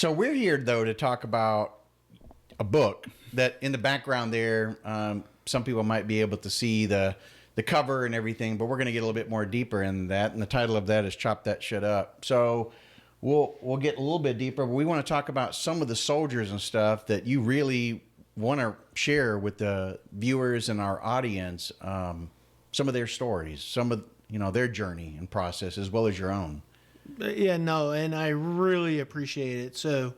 So we're here though to talk about a book that in the background there, some people might be able to see the cover and everything, but we're going to get a little bit more deeper in that. And the title of that is "Chop That Shit Up." So we'll get a little bit deeper, but we want to talk about some of the soldiers and stuff that you really want to share with the viewers and our audience. Some of their stories, some of their journey and process, as well as your own. Yeah, no, and I really appreciate it. So,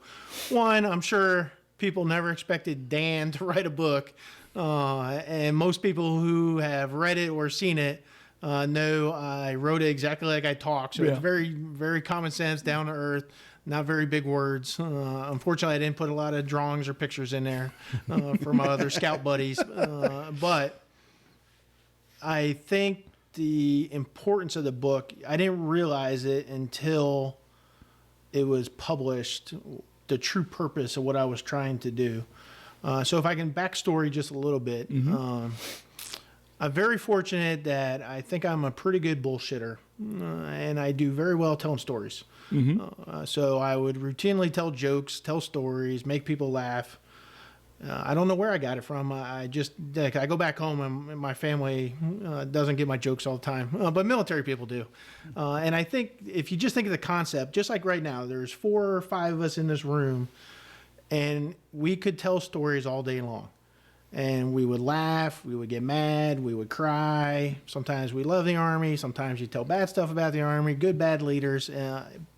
one, I'm sure people never expected Dan to write a book, and most people who have read it or seen it know I wrote it exactly like I talk. So it's very, very common sense, down to earth, not very big words. Unfortunately, I didn't put a lot of drawings or pictures in there for my other scout buddies, but I think the importance of the book, I didn't realize it until it was published, the true purpose of what I was trying to do. So if I can backstory just a little bit, I'm very fortunate that I think I'm a pretty good bullshitter, and I do very well telling stories. So I would routinely tell jokes, tell stories, make people laugh. I don't know where I got it from. I go back home and my family doesn't get my jokes all the time, but military people do. And I think if you just think of the concept, just like right now, there's 4 or 5 of us in this room, and we could tell stories all day long. And we would laugh, we would get mad, we would cry. Sometimes we love the Army. Sometimes you tell bad stuff about the Army, good, bad leaders.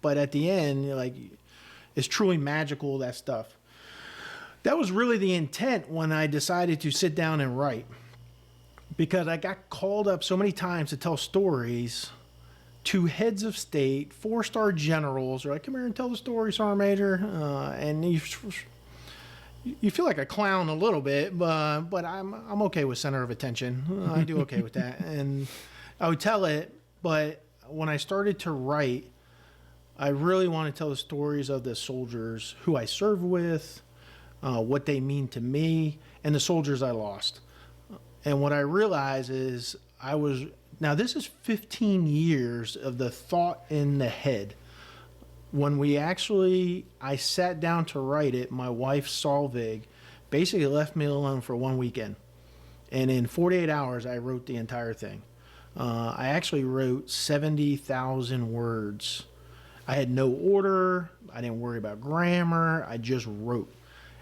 But at the end, it's truly magical, that stuff. That was really the intent when I decided to sit down and write, because I got called up so many times to tell stories to heads of state, 4-star generals. They're like, "Come here and tell the story, Sergeant Major," and you feel like a clown a little bit, but I'm okay with center of attention. I do okay with that, and I would tell it. But when I started to write, I really want to tell the stories of the soldiers who I served with, what they mean to me, and the soldiers I lost. And what I realized is now this is 15 years of the thought in the head. When I sat down to write it, my wife, Solvig, basically left me alone for one weekend. And in 48 hours, I wrote the entire thing. I actually wrote 70,000 words. I had no order. I didn't worry about grammar. I just wrote.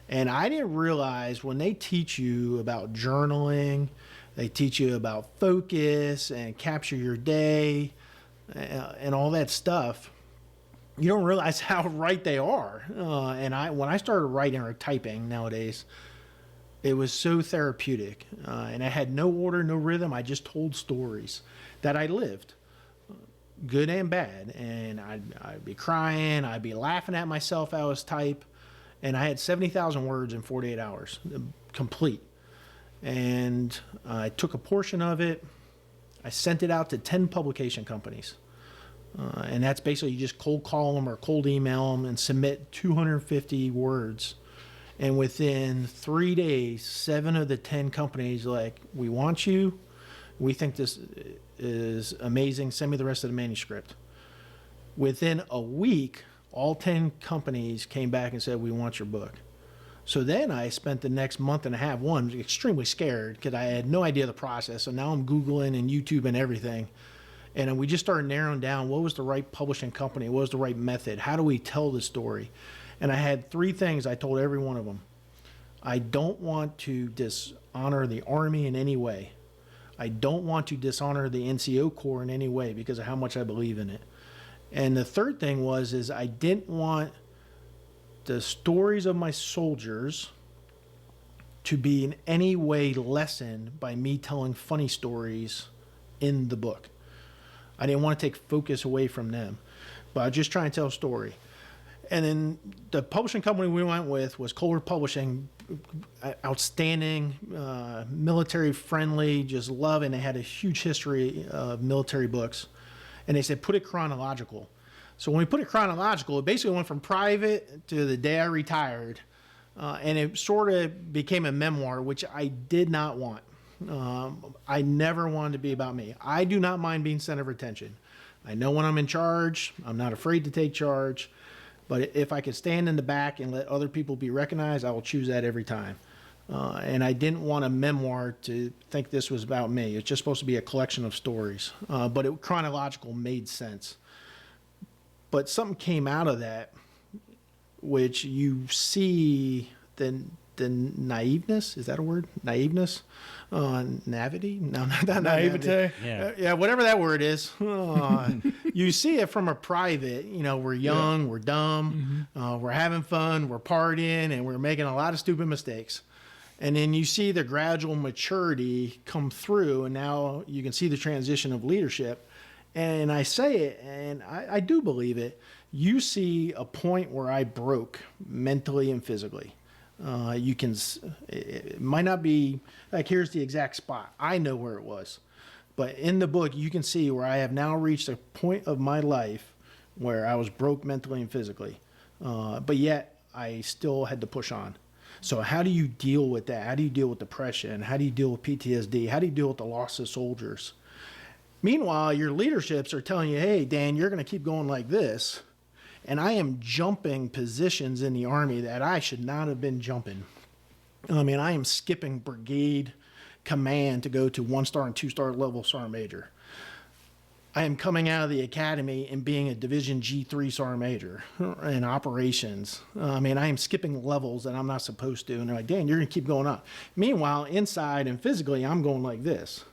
And I didn't realize when they teach you about journaling, they teach you about focus and capture your day and all that stuff, you don't realize how right they are. And when I started writing or typing nowadays, it was so therapeutic. And I had no order, no rhythm. I just told stories that I lived, good and bad. And I'd be crying. I'd be laughing at myself. I was type. And I had 70,000 words in 48 hours, complete. And I took a portion of it. I sent it out to 10 publication companies. And that's basically you just cold call them or cold email them and submit 250 words. And within 3 days, 7 of the 10 companies like, "We want you. We think this is amazing. Send me the rest of the manuscript." Within a week, all 10 companies came back and said, "We want your book." So then I spent the next month and a half, extremely scared because I had no idea the process. So now I'm Googling and YouTube and everything. And we just started narrowing down what was the right publishing company, what was the right method, how do we tell the story? And I had 3 things I told every one of them. I don't want to dishonor the Army in any way. I don't want to dishonor the NCO Corps in any way because of how much I believe in it. And the third thing is I didn't want the stories of my soldiers to be in any way lessened by me telling funny stories in the book. I didn't want to take focus away from them, but I was just trying to tell a story. And then the publishing company we went with was Kohler Publishing, outstanding, military friendly, just love, and they had a huge history of military books. And they said, put it chronological. So when we put it chronological, it basically went from private to the day I retired. And it sort of became a memoir, which I did not want. I never wanted to be about me. I do not mind being center of attention. I know when I'm in charge. I'm not afraid to take charge. But if I could stand in the back and let other people be recognized, I will choose that every time. And I didn't want a memoir to think this was about me. It's just supposed to be a collection of stories. But chronological made sense. But something came out of that, which you see the naiveness. Is that a word? Naiveness? Naivety? No, not Naivete? Yeah, whatever that word is. You see it from a private. We're young, we're dumb, we're having fun, we're partying, and we're making a lot of stupid mistakes. And then you see the gradual maturity come through, and now you can see the transition of leadership. And I say it, and I do believe it. You see a point where I broke mentally and physically. It might not be like, here's the exact spot. I know where it was. But in the book, you can see where I have now reached a point of my life where I was broke mentally and physically. But yet I still had to push on. So how do you deal with that? How do you deal with depression? How do you deal with PTSD? How do you deal with the loss of soldiers? Meanwhile, your leaderships are telling you, hey, Dan, you're going to keep going like this. And I am jumping positions in the Army that I should not have been jumping. I mean, I am skipping brigade command to go to 1-star and 2-star level sergeant major. I am coming out of the academy and being a Division G3 sergeant major in operations. I mean, I am skipping levels that I'm not supposed to. And they're like, Dan, you're going to keep going up. Meanwhile, inside and physically, I'm going like this.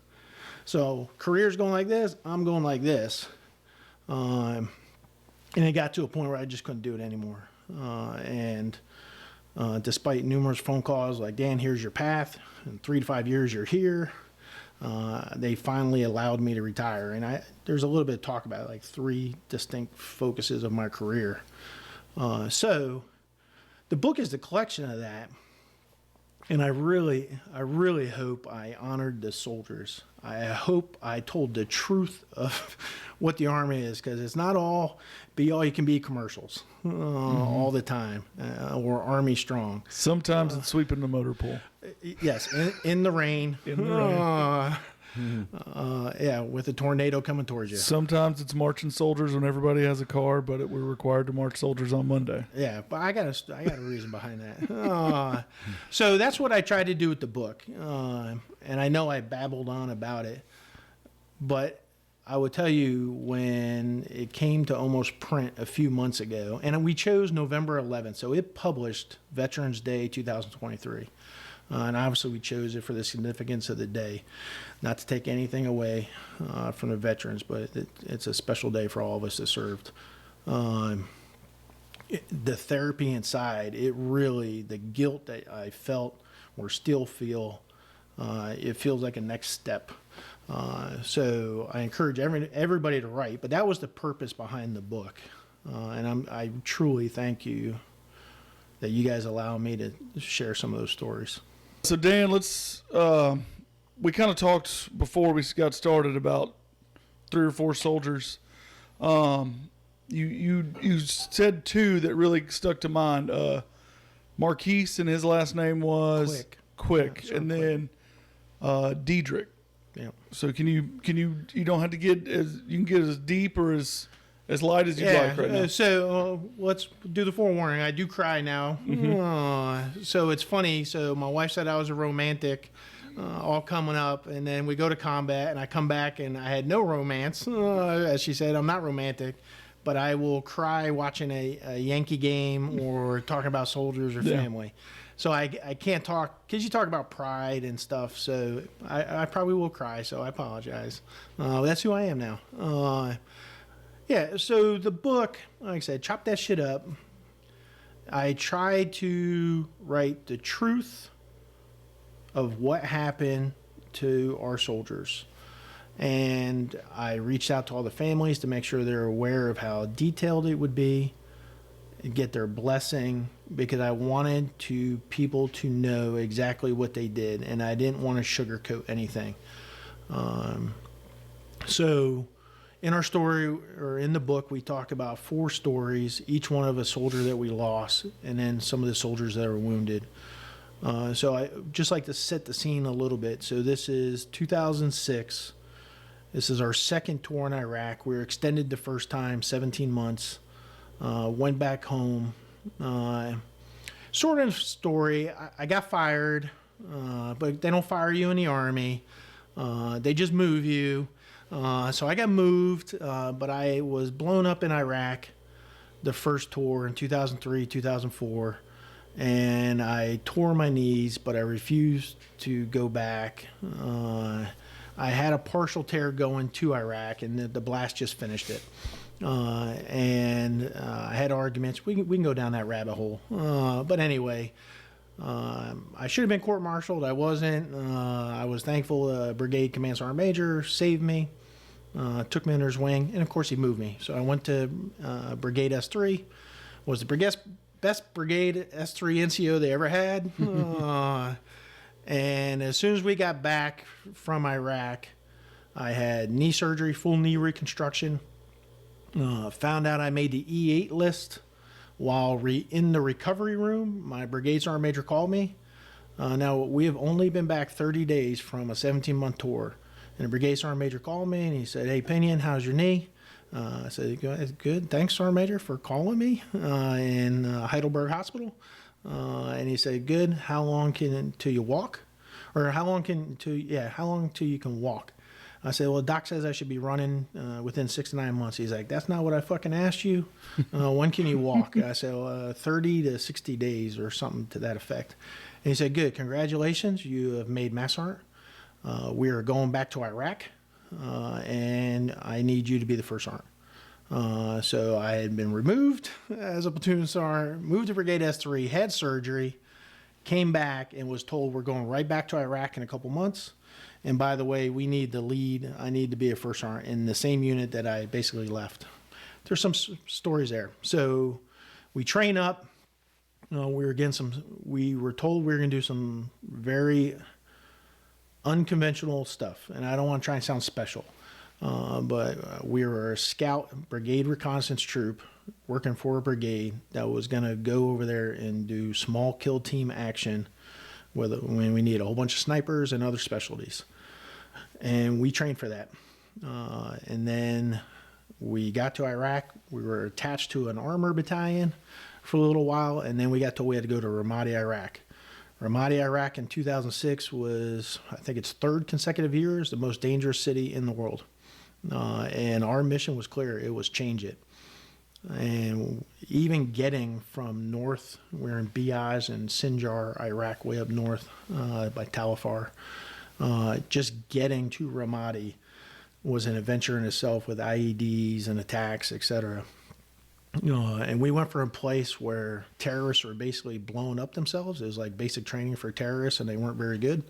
So career's going like this, I'm going like this. And it got to a point where I just couldn't do it anymore. Despite numerous phone calls like, Dan, here's your path. In 3 to 5 years, you're here. They finally allowed me to retire. And there's a little bit of talk about it, like 3 distinct focuses of my career. So the book is the collection of that. And I really hope I honored the soldiers. I hope I told the truth of what the Army is, because it's not all you can be commercials all the time, or Army strong. Sometimes it's sweeping the motor pool. Yes, in the rain. In the rain. Yeah, with a tornado coming towards you. Sometimes it's marching soldiers when everybody has a car, but we're required to march soldiers on Monday. Yeah, but I got a reason behind that. So that's what I tried to do with the book, and I know I babbled on about it, but I would tell you when it came to almost print a few months ago, and we chose November 11th, so it published Veterans Day 2023. And obviously we chose it for the significance of the day, not to take anything away from the veterans, but it's a special day for all of us that served. The therapy inside, the guilt that I felt or still feel, it feels like a next step. So I encourage everybody to write, but that was the purpose behind the book. And I truly thank you that you guys allow me to share some of those stories. So Dan, let's we kind of talked before we got started about 3 or 4 soldiers. You said 2 that really stuck to mind. Marquise, and his last name was Quick, Yeah, and then Diedrich. Yeah. So you don't have to get you can get as deep or as light as you'd like right now. So let's do the forewarning. I do cry now. So it's funny. So my wife said I was a romantic, all coming up, and then we go to combat, and I come back, and I had no romance. As she said, I'm not romantic, but I will cry watching a Yankee game or talking about soldiers or family. So I can't talk, because you talk about pride and stuff, so I probably will cry, so I apologize. That's who I am now. Yeah, so the book, like I said, chop that shit up. I tried to write the truth of what happened to our soldiers. And I reached out to all the families to make sure they're aware of how detailed it would be, and get their blessing, because I wanted people to know exactly what they did, and I didn't want to sugarcoat anything. So in our story, or in the book, we talk about 4 stories, each one of a soldier that we lost, and then some of the soldiers that were wounded. So I just like to set the scene a little bit. So this is 2006. This is our second tour in Iraq. We were extended the first time, 17 months. Went back home. Sort of story. I got fired, but they don't fire you in the Army. They just move you. So I got moved, but I was blown up in Iraq the first tour in 2003, 2004. And I tore my knees, but I refused to go back. I had a partial tear going to Iraq, and the blast just finished it. I had arguments. We can go down that rabbit hole. But anyway, I should have been court-martialed. I wasn't. I was thankful Brigade Command Sergeant Major saved me, took me under his wing, and of course he moved me. So I went to Brigade S3, was the best Brigade S3 NCO they ever had. And as soon as we got back from Iraq, I had knee surgery, full knee reconstruction. Found out I made the E8 list while in the recovery room. My brigade sergeant major called me. Now, we have only been back 30 days from a 17-month tour. And the brigade sergeant major called me, and he said, "Hey, Pinion, how's your knee?" I said, "Good. Thanks, Sergeant Major, for calling me in Heidelberg Hospital." And he said, "Good. How long till you walk? Or how long till you can walk?" I said, "Well, doc says I should be running within 6 to 9 months." He's like, "That's not what I fucking asked you. When can you walk?" I said, well, 30 to 60 days or something to that effect. And he said, "Good. Congratulations. You have made Mass Sergeant. We are going back to Iraq, and I need you to be the first sergeant." So I had been removed as a platoon sergeant, moved to Brigade S3, had surgery, came back, and was told we're going right back to Iraq in a couple months. And by the way, we need the lead. I need to be a first sergeant in the same unit that I basically left. There's some stories there. So we train up. We were told we were going to do some very unconventional stuff. And I don't want to try and sound special. But we were a scout brigade reconnaissance troop working for a brigade that was going to go over there and do small kill team action when we need a whole bunch of snipers and other specialties. And we trained for that. And then we got to Iraq. We were attached to an armor battalion for a little while, and then we had to go to Ramadi, Iraq. Ramadi, Iraq in 2006 was, I think it's third consecutive years, the most dangerous city in the world. And our mission was clear. It was change it. And even getting from north, we're in Biaz and Sinjar, Iraq, way up north by Tal Afar. Just getting to Ramadi was an adventure in itself with IEDs and attacks, etc. And we went from a place where terrorists were basically blowing up themselves. It was like basic training for terrorists, and they weren't very good,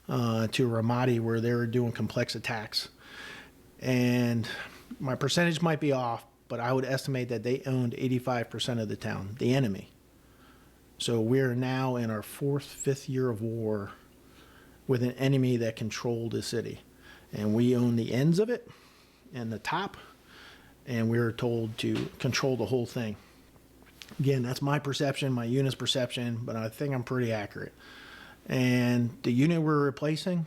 to Ramadi where they were doing complex attacks. And my percentage might be off, but I would estimate that they owned 85% of the town, the enemy. So we're now in our fifth year of war with an enemy that controlled the city. And we own the ends of it and the top, and we were told to control the whole thing. Again, that's my perception, my unit's perception, but I think I'm pretty accurate. And the unit we're replacing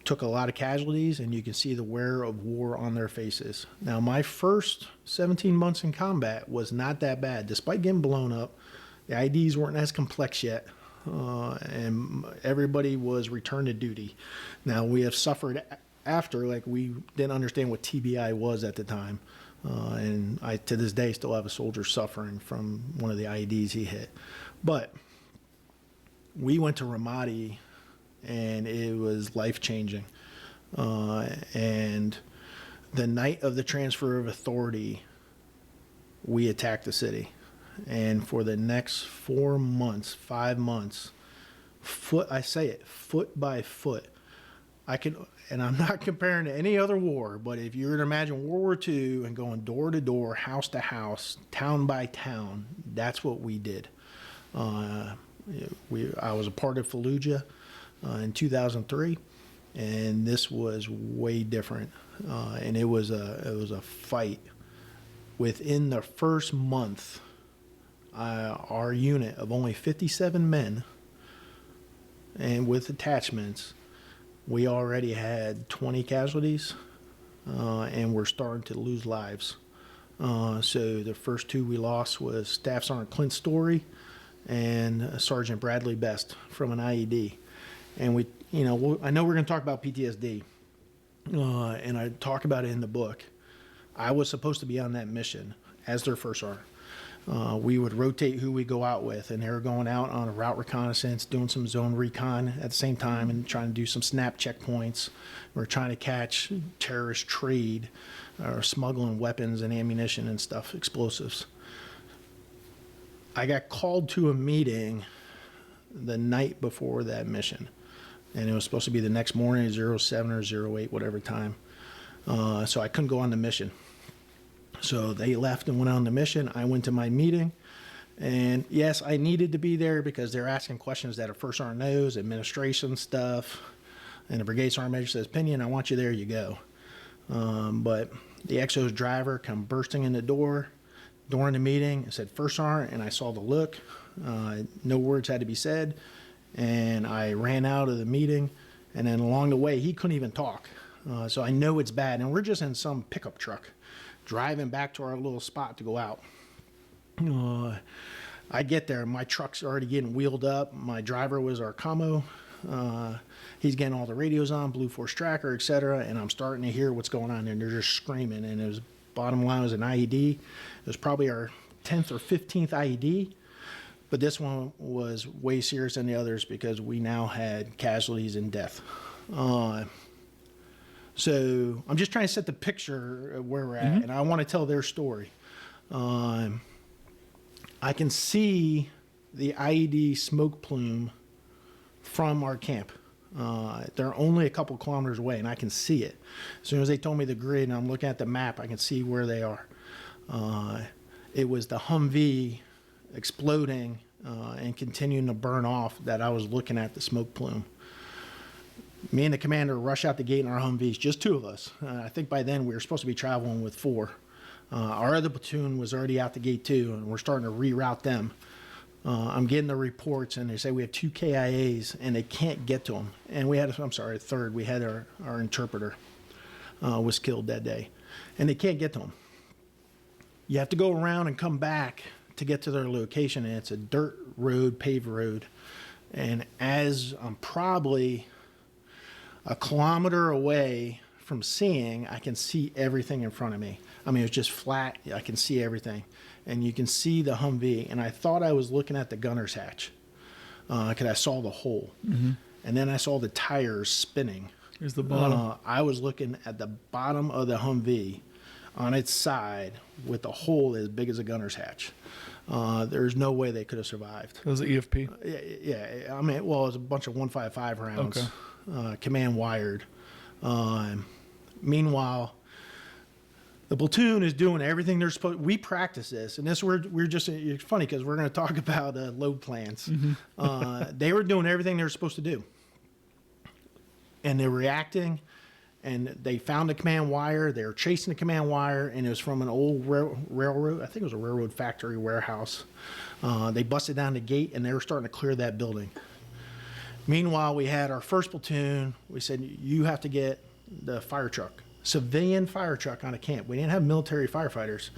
took a lot of casualties, and you can see the wear of war on their faces. Now, my first 17 months in combat was not that bad. Despite getting blown up, the IDs weren't as complex yet, and everybody was returned to duty. Now, we have suffered after, like we didn't understand what TBI was at the time, and I, to this day, still have a soldier suffering from one of the IEDs he hit. But we went to Ramadi, and it was life-changing. And the night of the transfer of authority, we attacked the city. And for the next 5 months, foot by foot, and I'm not comparing to any other war, but if you were to imagine World War II and going door to door, house to house, town by town, that's what we did. I was a part of Fallujah in 2003, and this was way different. And it was a fight. Within the first month, our unit of only 57 men, and with attachments, we already had 20 casualties, and we're starting to lose lives. So the first two we lost was Staff Sergeant Clint Story and Sergeant Bradley Best from an IED. And I know we're going to talk about PTSD, and I talk about it in the book. I was supposed to be on that mission as their first sergeant. We would rotate who we go out with, and they were going out on a route reconnaissance, doing some zone recon at the same time, and trying to do some snap checkpoints. We're trying to catch terrorist trade, or smuggling weapons and ammunition and stuff, explosives. I got called to a meeting the night before that mission, and it was supposed to be the next morning, 07 or 08, whatever time. So I couldn't go on the mission. So they left and went on the mission. I went to my meeting, and yes, I needed to be there because they're asking questions that a first sergeant knows, administration stuff, and the brigade sergeant major says, "Pinion, I want you there, you go." But the XO's driver come bursting in the door during the meeting and said, "First sergeant," and I saw the look. No words had to be said, and I ran out of the meeting, and then along the way, he couldn't even talk. So I know it's bad, and we're just in some pickup truck driving back to our little spot to go out. I get there, my truck's already getting wheeled up. My driver was our commo. He's getting all the radios on, Blue Force Tracker, etc., and I'm starting to hear what's going on, and they're just screaming. And it was, bottom line was an IED. It was probably our 10th or 15th IED, but this one was way serious than the others because we now had casualties and death. So I'm just trying to set the picture of where we're at, and I want to tell their story. I can see the IED smoke plume from our camp. They're only a couple kilometers away, and I can see it. As soon as they told me the grid, and I'm looking at the map, I can see where they are. It was the Humvee exploding and continuing to burn off that I was looking at the smoke plume. Me and the commander rush out the gate in our Humvees, just two of us. I think by then we were supposed to be traveling with four. Our other platoon was already out the gate too, and we're starting to reroute them. I'm getting the reports, and they say we have 2 KIAs, and they can't get to them. And we had, a third. We had our interpreter was killed that day, and they can't get to them. You have to go around and come back to get to their location, and it's a dirt road, paved road. And as I'm probably a kilometer away from seeing, I can see everything in front of me. I mean, it's just flat. I can see everything. And you can see the Humvee. And I thought I was looking at the gunner's hatch because I saw the hole. And then I saw the tires spinning. Here's the bottom. I was looking at the bottom of the Humvee on its side with the hole as big as a gunner's hatch. There's no way they could have survived. That was an EFP. Yeah. I mean, well, it was a bunch of 155 rounds. Okay. Command wired. Meanwhile, the platoon is doing everything they're supposed. We practice this, and this we're just. It's funny because we're going to talk about load plans. They were doing everything they were supposed to do, and they're reacting. And they found the command wire. They were chasing the command wire, and it was from an old railroad. I think it was a railroad factory warehouse. They busted down the gate, and they were starting to clear that building. Meanwhile, we had our first platoon. We said, you have to get the fire truck, civilian fire truck on a camp. We didn't have military firefighters.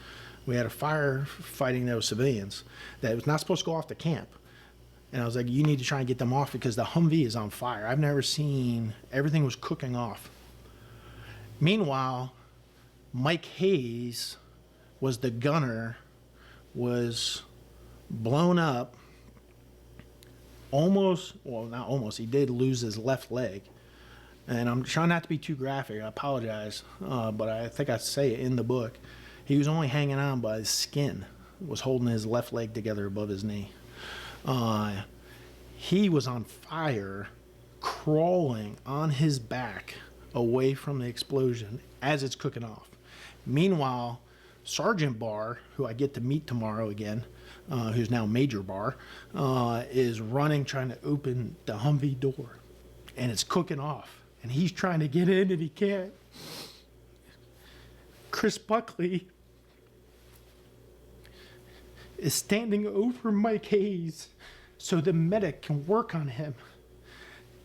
We had a firefighting those civilians that was not supposed to go off the camp. And I was like, you need to try and get them off because the Humvee is on fire. I've never seen, everything was cooking off. Meanwhile, Mike Hayes was the gunner, was blown up. Not almost, he did lose his left leg. And I'm trying not to be too graphic, I apologize, but I think I say it in the book. He was only hanging on by his skin, was holding his left leg together above his knee. He was on fire, crawling on his back away from the explosion as it's cooking off. Meanwhile, Sergeant Barr, who I get to meet tomorrow again, who's now Major Barr, is running, trying to open the Humvee door, and it's cooking off, and he's trying to get in, and he can't. Chris Buckley is standing over Mike Hayes so the medic can work on him.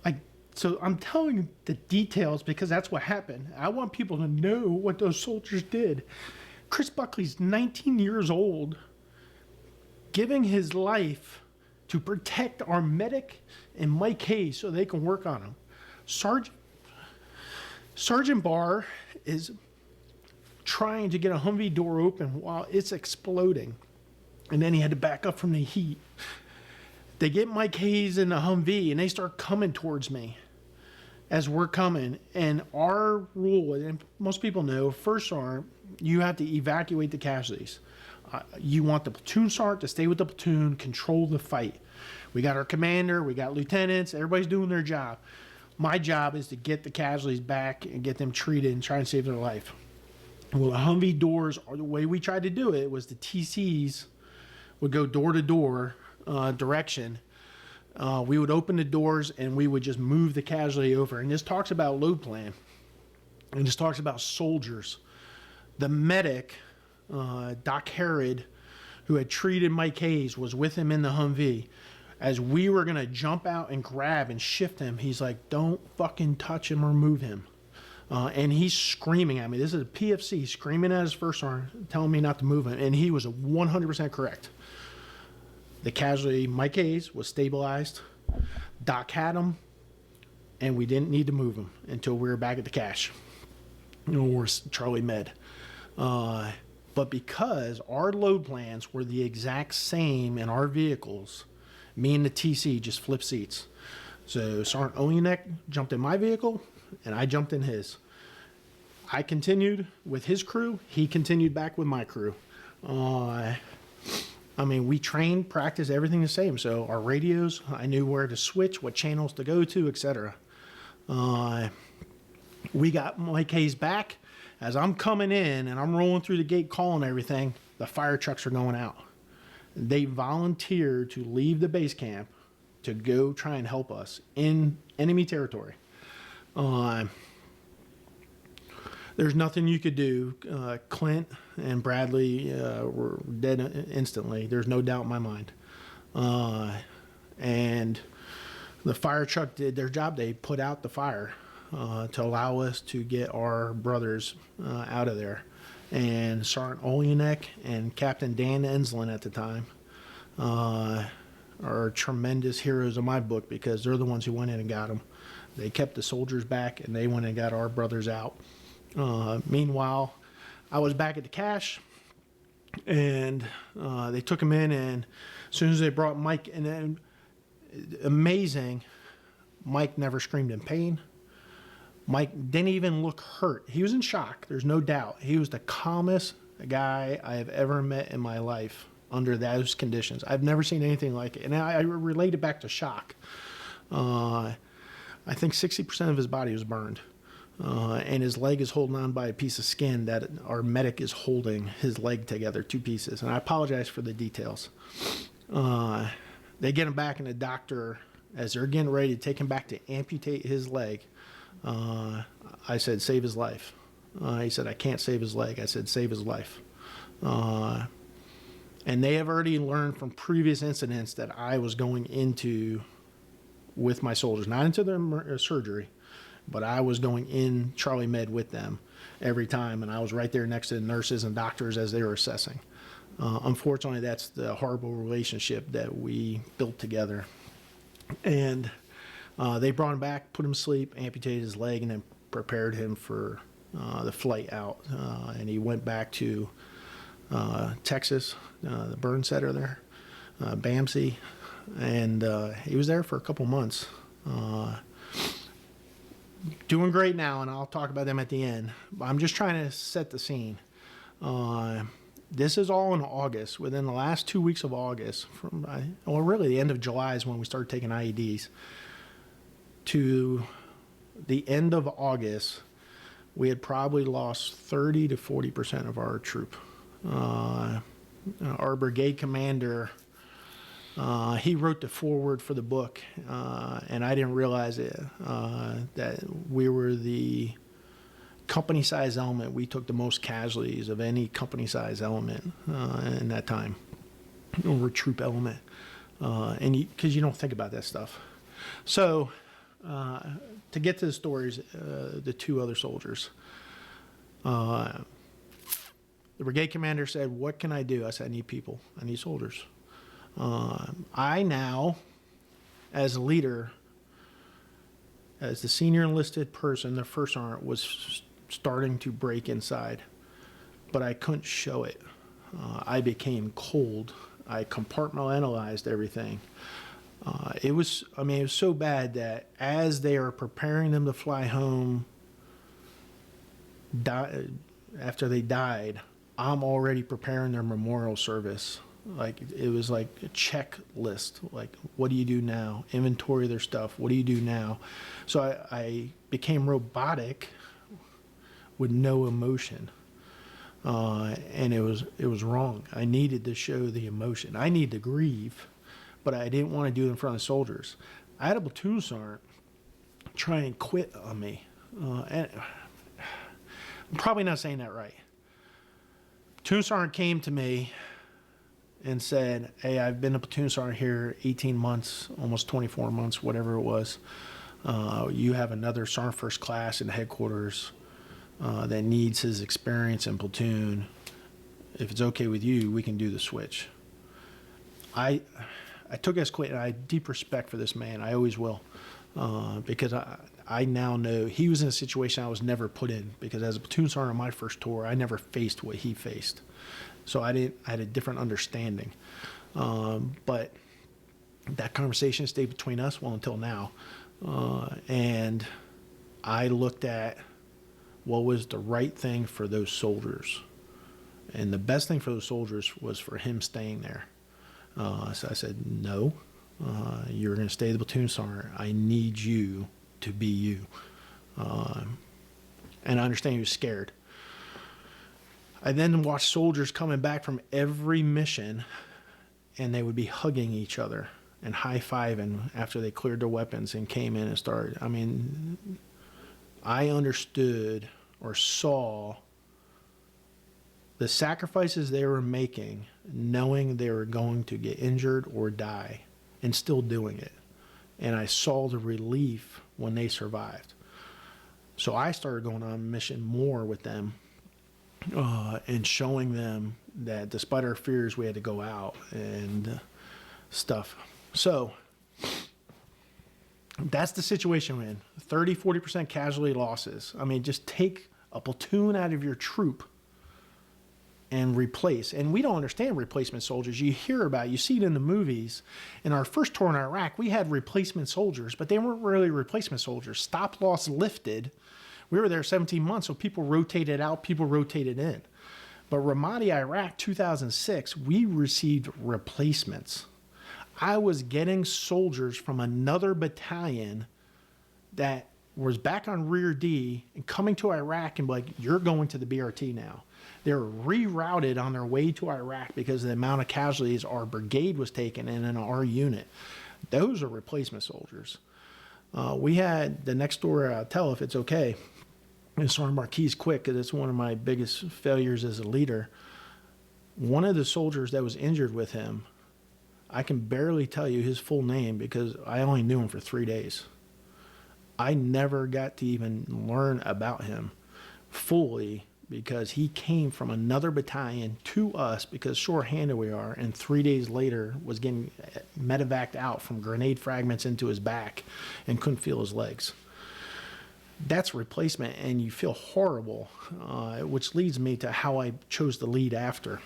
Like, So I'm telling you the details because that's what happened. I want people to know what those soldiers did. Chris Buckley's 19 years old, giving his life to protect our medic and Mike Hayes so they can work on him. Sergeant Barr is trying to get a Humvee door open while it's exploding. And then he had to back up from the heat. They get Mike Hayes in the Humvee and they start coming towards me as we're coming. And our rule, and most people know, first sergeant, you have to evacuate the casualties. You want the platoon sergeant to stay with the platoon, control the fight. We got our commander, we got lieutenants, everybody's doing their job. My job is to get the casualties back and get them treated and try and save their life. Well, the Humvee doors, the way we tried to do it was the TCs would go door to door direction. We would open the doors and we would just move the casualty over. And this talks about load plan. And this talks about soldiers. The medic, Doc Herod, who had treated Mike Hayes, was with him in the Humvee. As we were going to jump out and grab and shift him, he's like, don't fucking touch him or move him. And he's screaming at me. This is a PFC screaming at his first sergeant, telling me not to move him. And he was 100% correct. The casualty, Mike Hayes, was stabilized. Doc had him, and we didn't need to move him until we were back at the cache. Or Charlie Med. But because our load plans were the exact same in our vehicles, me and the TC just flipped seats. So Sergeant Olenek jumped in my vehicle, and I jumped in his. I continued with his crew. He continued back with my crew. I mean, we trained, practiced everything the same. So our radios, I knew where to switch, what channels to go to, etc. We got Mike Hayes back. As I'm coming in and I'm rolling through the gate calling everything, the fire trucks are going out. They volunteered to leave the base camp to go try and help us in enemy territory. There's nothing you could do. Clint and Bradley were dead instantly. There's no doubt in my mind. And the fire truck did their job. They put out the fire to allow us to get our brothers out of there. And Sergeant Olenek and Captain Dan Enslin at the time are tremendous heroes of my book because they're the ones who went in and got them. They kept the soldiers back and they went and got our brothers out. Meanwhile, I was back at the cache and they took him in, and as soon as they brought Mike, and then amazing, Mike never screamed in pain. Mike didn't even look hurt. He was in shock, there's no doubt. He was the calmest guy I have ever met in my life under those conditions. I've never seen anything like it. And I relate it back to shock. I think 60% of his body was burned. And his leg is holding on by a piece of skin that our medic is holding his leg together, two pieces. And I apologize for the details. They get him back, and the doctor, as they're getting ready to take him back to amputate his leg, I said, save his life. He said, I can't save his leg. I said, save his life. And they have already learned from previous incidents that I was going into with my soldiers, not into their surgery, but I was going in Charlie Med with them every time, and I was right there next to the nurses and doctors as they were assessing. Unfortunately, that's the horrible relationship that we built together. And they brought him back, put him to sleep, amputated his leg, and then prepared him for the flight out. And he went back to Texas, the burn center there, BAMC, and he was there for a couple months. Doing great now, and I'll talk about them at the end. But I'm just trying to set the scene. This is all in August. Within the last 2 weeks of August, really the end of July is when we started taking IEDs. To the end of August, we had probably lost 30 to 40% of our troop. Our brigade commander, he wrote the foreword for the book, and I didn't realize it, that we were the company-size element. We took the most casualties of any company-size element in that time, or troop element, and because you don't think about that stuff. So to get to the stories, the two other soldiers. The brigade commander said, "What can I do?" I said, "I need people. I need soldiers." I now, as a leader, as the senior enlisted person, the first sergeant was starting to break inside, but I couldn't show it. I became cold. I compartmentalized everything. It was so bad that as they are preparing them to fly home, after they died, I'm already preparing their memorial service. Like, it was like a checklist. Like, what do you do now? Inventory their stuff. What do you do now? So I became robotic with no emotion. And it was wrong. I needed to show the emotion. I need to grieve, but I didn't want to do it in front of soldiers. I had a platoon sergeant try and quit on me. And I'm probably not saying that right. Platoon sergeant came to me and said, "Hey, I've been a platoon sergeant here 18 months, almost 24 months, whatever it was. You have another sergeant first class in headquarters that needs his experience in platoon. If it's okay with you, we can do the switch." I took it as quit, and I have deep respect for this man. I always will, because I now know he was in a situation I was never put in, because as a platoon sergeant on my first tour, I never faced what he faced. So I had a different understanding. But that conversation stayed between us, well, until now. And I looked at what was the right thing for those soldiers. And the best thing for those soldiers was for him staying there. So I said, "No, you're going to stay the platoon sergeant. I need you to be you." And I understand he was scared. I then watched soldiers coming back from every mission, and they would be hugging each other and high-fiving after they cleared their weapons and came in and started. I mean, I understood or saw the sacrifices they were making, knowing they were going to get injured or die, and still doing it. And I saw the relief when they survived. So I started going on a mission more with them, and showing them that despite our fears, we had to go out and stuff. So that's the situation we're in. 30, 40% casualty losses. I mean, just take a platoon out of your troop and replace. And we don't understand replacement soldiers. You hear about it, you see it in the movies. In our first tour in Iraq, we had replacement soldiers, but they weren't really replacement soldiers. Stop loss lifted. We were there 17 months, so people rotated out, people rotated in. But Ramadi, Iraq, 2006, we received replacements. I was getting soldiers from another battalion that was back on Rear D and coming to Iraq and be like, "You're going to the BRT now." They were rerouted on their way to Iraq because of the amount of casualties our brigade was taking in our unit. Those are replacement soldiers. We had the next story I'll tell if it's okay. And Sergeant Marquis Quick, because it's one of my biggest failures as a leader. One of the soldiers that was injured with him, I can barely tell you his full name because I only knew him for 3 days. I never got to even learn about him fully because he came from another battalion to us because short-handed we are, and 3 days later was getting medevaced out from grenade fragments into his back and couldn't feel his legs. That's replacement, and you feel horrible, which leads me to how I chose to lead after.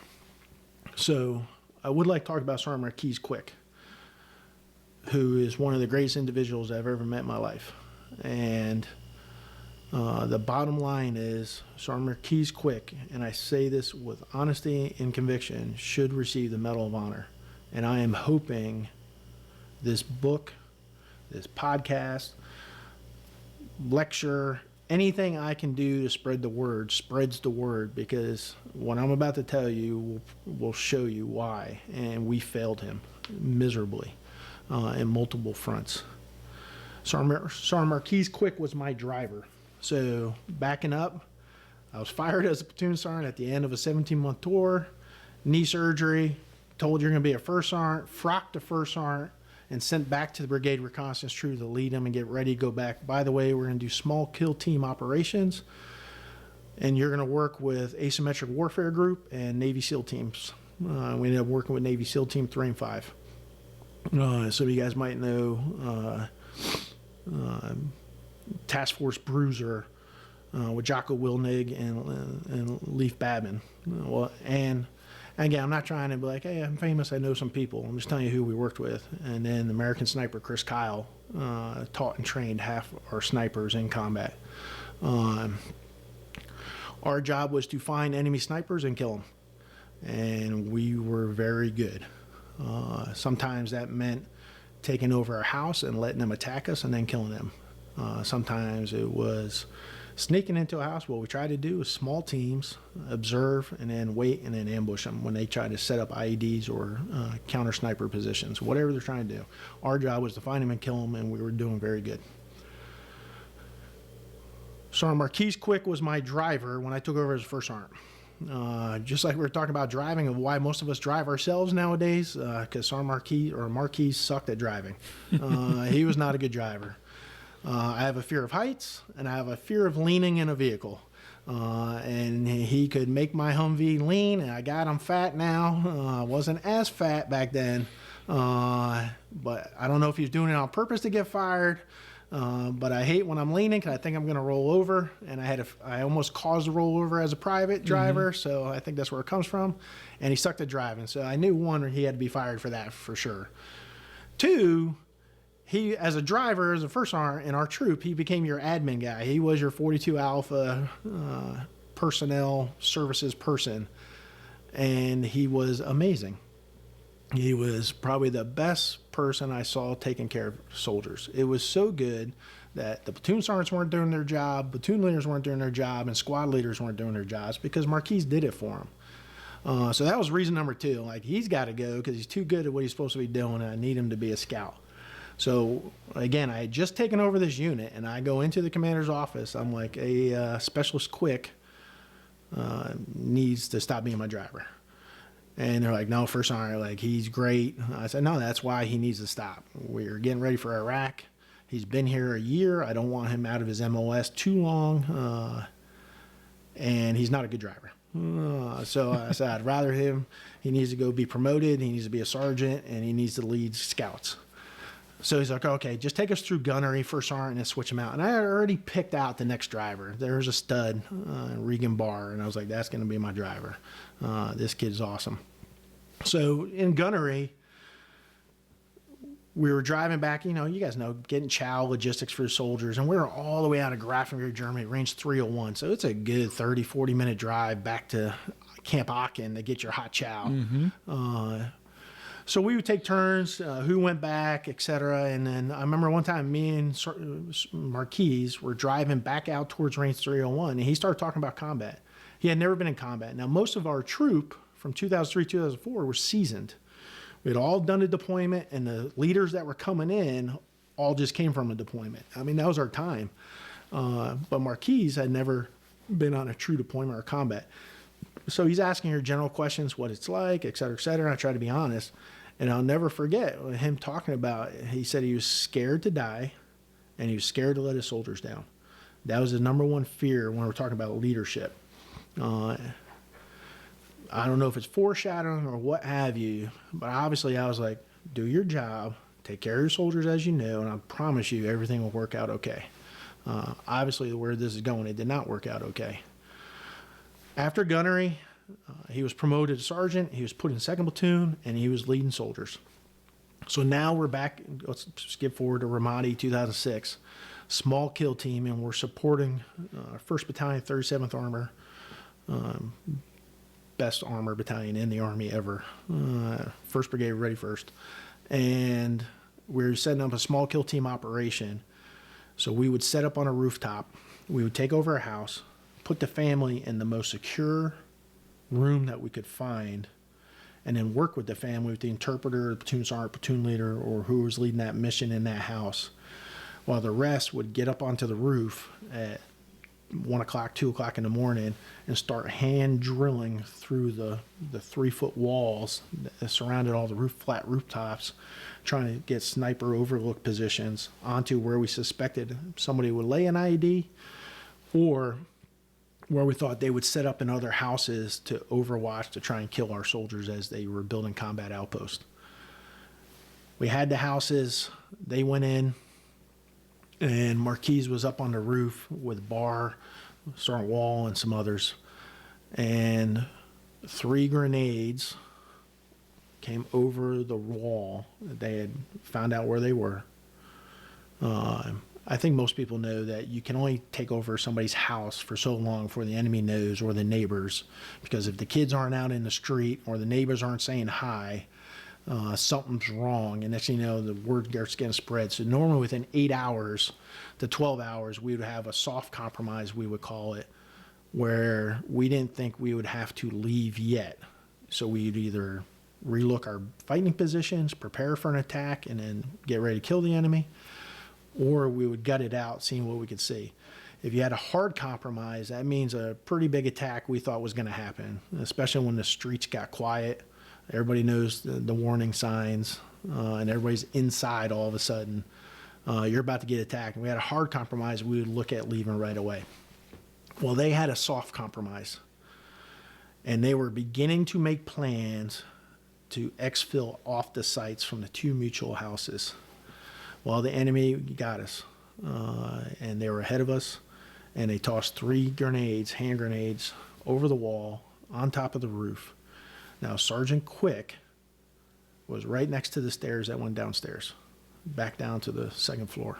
So I would like to talk about Sergeant Marquis Quick, who is one of the greatest individuals I've ever met in my life. And the bottom line is Sergeant Marquis Quick, and I say this with honesty and conviction, should receive the Medal of Honor. And I am hoping this book, this podcast, lecture, anything I can do to spread the word spreads the word, because what I'm about to tell you will show you why. And we failed him miserably in multiple fronts. Sergeant Marquis Quick was my driver. So backing up, I was fired as a platoon sergeant at the end of a 17-month tour, knee surgery, told you're going to be a first sergeant, frocked a first sergeant, and sent back to the brigade reconnaissance troop to lead them and get ready to go back. By the way, we're going to do small kill team operations, and you're going to work with asymmetric warfare group and Navy SEAL teams. We ended up working with Navy SEAL Team 3 and 5. Some of you guys might know Task Force Bruiser with Jocko Wilnig and Leif Babin. And again, I'm not trying to be like, hey, I'm famous, I know some people. I'm just telling you who we worked with. And then the American sniper Chris Kyle taught and trained half our snipers in combat. Our job was to find enemy snipers and kill them. And we were very good. Sometimes that meant taking over a house and letting them attack us and then killing them. Sometimes it was sneaking into a house. What we tried to do is small teams, observe, and then wait and then ambush them when they try to set up IEDs or counter sniper positions, whatever they're trying to do. Our job was to find them and kill them, and we were doing very good. Sergeant Marquis Quick was my driver when I took over as first sergeant. Just like we were talking about driving and why most of us drive ourselves nowadays, because Sergeant Marquis sucked at driving. He was not a good driver. I have a fear of heights, and I have a fear of leaning in a vehicle. And he could make my Humvee lean, and I got him fat now. Wasn't as fat back then, but I don't know if he was doing it on purpose to get fired. But I hate when I'm leaning because I think I'm going to roll over, and I almost caused a rollover as a private driver, so I think that's where it comes from. And he sucked at driving, so I knew one, he had to be fired for that for sure. Two, he as a driver, as a first sergeant in our troop, he became your admin guy. He was your 42 Alpha personnel services person, and he was amazing. He was probably the best person I saw taking care of soldiers. It was so good that the platoon sergeants weren't doing their job, platoon leaders weren't doing their job, and squad leaders weren't doing their jobs because Marquis did it for him. So that was reason number two. Like, he's got to go because he's too good at what he's supposed to be doing, and I need him to be a scout. So, again, I had just taken over this unit, and I go into the commander's office. I'm like, a specialist Quick needs to stop being my driver. And they're like, no, first sergeant, like, he's great. I said, no, that's why he needs to stop. We're getting ready for Iraq. He's been here a year. I don't want him out of his MOS too long. And he's not a good driver. So I said, I'd rather he needs to go be promoted. He needs to be a sergeant, and he needs to lead scouts. So he's like, okay, just take us through gunnery, first sergeant, and switch him out. And I had already picked out the next driver. There's a stud, Regan Barr, and I was like, that's going to be my driver. This kid's awesome. So in gunnery, we were driving back, you guys know, getting chow logistics for the soldiers, and we were all the way out of Grafenberg, Germany, range 301. So it's a good 30, 40-minute drive back to Camp Aachen to get your hot chow. Mm-hmm. So we would take turns, who went back, et cetera. And then I remember one time me and Marquis were driving back out towards range 301, and he started talking about combat. He had never been in combat. Now, most of our troop from 2003, 2004 were seasoned. We had all done a deployment, and the leaders that were coming in all just came from a deployment. I mean, that was our time. But Marquis had never been on a true deployment or combat. So he's asking her general questions, what it's like, et cetera, et cetera. And I try to be honest. And I'll never forget him talking about, he said he was scared to die, and he was scared to let his soldiers down. That was his number one fear when we're talking about leadership. I don't know if it's foreshadowing or what have you, but obviously I was like, do your job, take care of your soldiers as you know, and I promise you everything will work out okay. Obviously, where this is going, it did not work out okay. After gunnery, he was promoted to sergeant, he was put in second platoon, and he was leading soldiers. So now we're back, let's skip forward to Ramadi 2006, small kill team, and we're supporting 1st Battalion, 37th Armor, best armor battalion in the Army ever, 1st Brigade ready first. And we're setting up a small kill team operation. So we would set up on a rooftop, we would take over a house, put the family in the most secure room that we could find, and then work with the family, with the interpreter, the platoon sergeant, platoon leader, or who was leading that mission in that house, while the rest would get up onto the roof at 1 o'clock, 2 o'clock in the morning and start hand drilling through the 3-foot walls that surrounded all the flat rooftops, trying to get sniper overlook positions onto where we suspected somebody would lay an IED, or where we thought they would set up in other houses to overwatch to try and kill our soldiers as they were building combat outposts. We had the houses. They went in, and Marquise was up on the roof with Barr, Sergeant Wall, and some others. And 3 grenades came over the wall. They had found out where they were. I think most people know that you can only take over somebody's house for so long before the enemy knows, or the neighbors, because if the kids aren't out in the street or the neighbors aren't saying hi, something's wrong. And next thing you know, the word starts getting spread. So normally within 8 hours to 12 hours, we would have a soft compromise, we would call it, where we didn't think we would have to leave yet. So we'd either relook our fighting positions, prepare for an attack, and then get ready to kill the enemy, or we would gut it out, seeing what we could see. If you had a hard compromise, that means a pretty big attack we thought was going to happen, especially when the streets got quiet. Everybody knows the warning signs, and everybody's inside all of a sudden. You're about to get attacked. And we had a hard compromise, we would look at leaving right away. Well, they had a soft compromise, and they were beginning to make plans to exfil off the sites from the 2 mutual houses. Well, the enemy got us, and they were ahead of us, and they tossed 3 grenades, hand grenades, over the wall, on top of the roof. Now, Sergeant Quick was right next to the stairs that went downstairs, back down to the 2nd floor.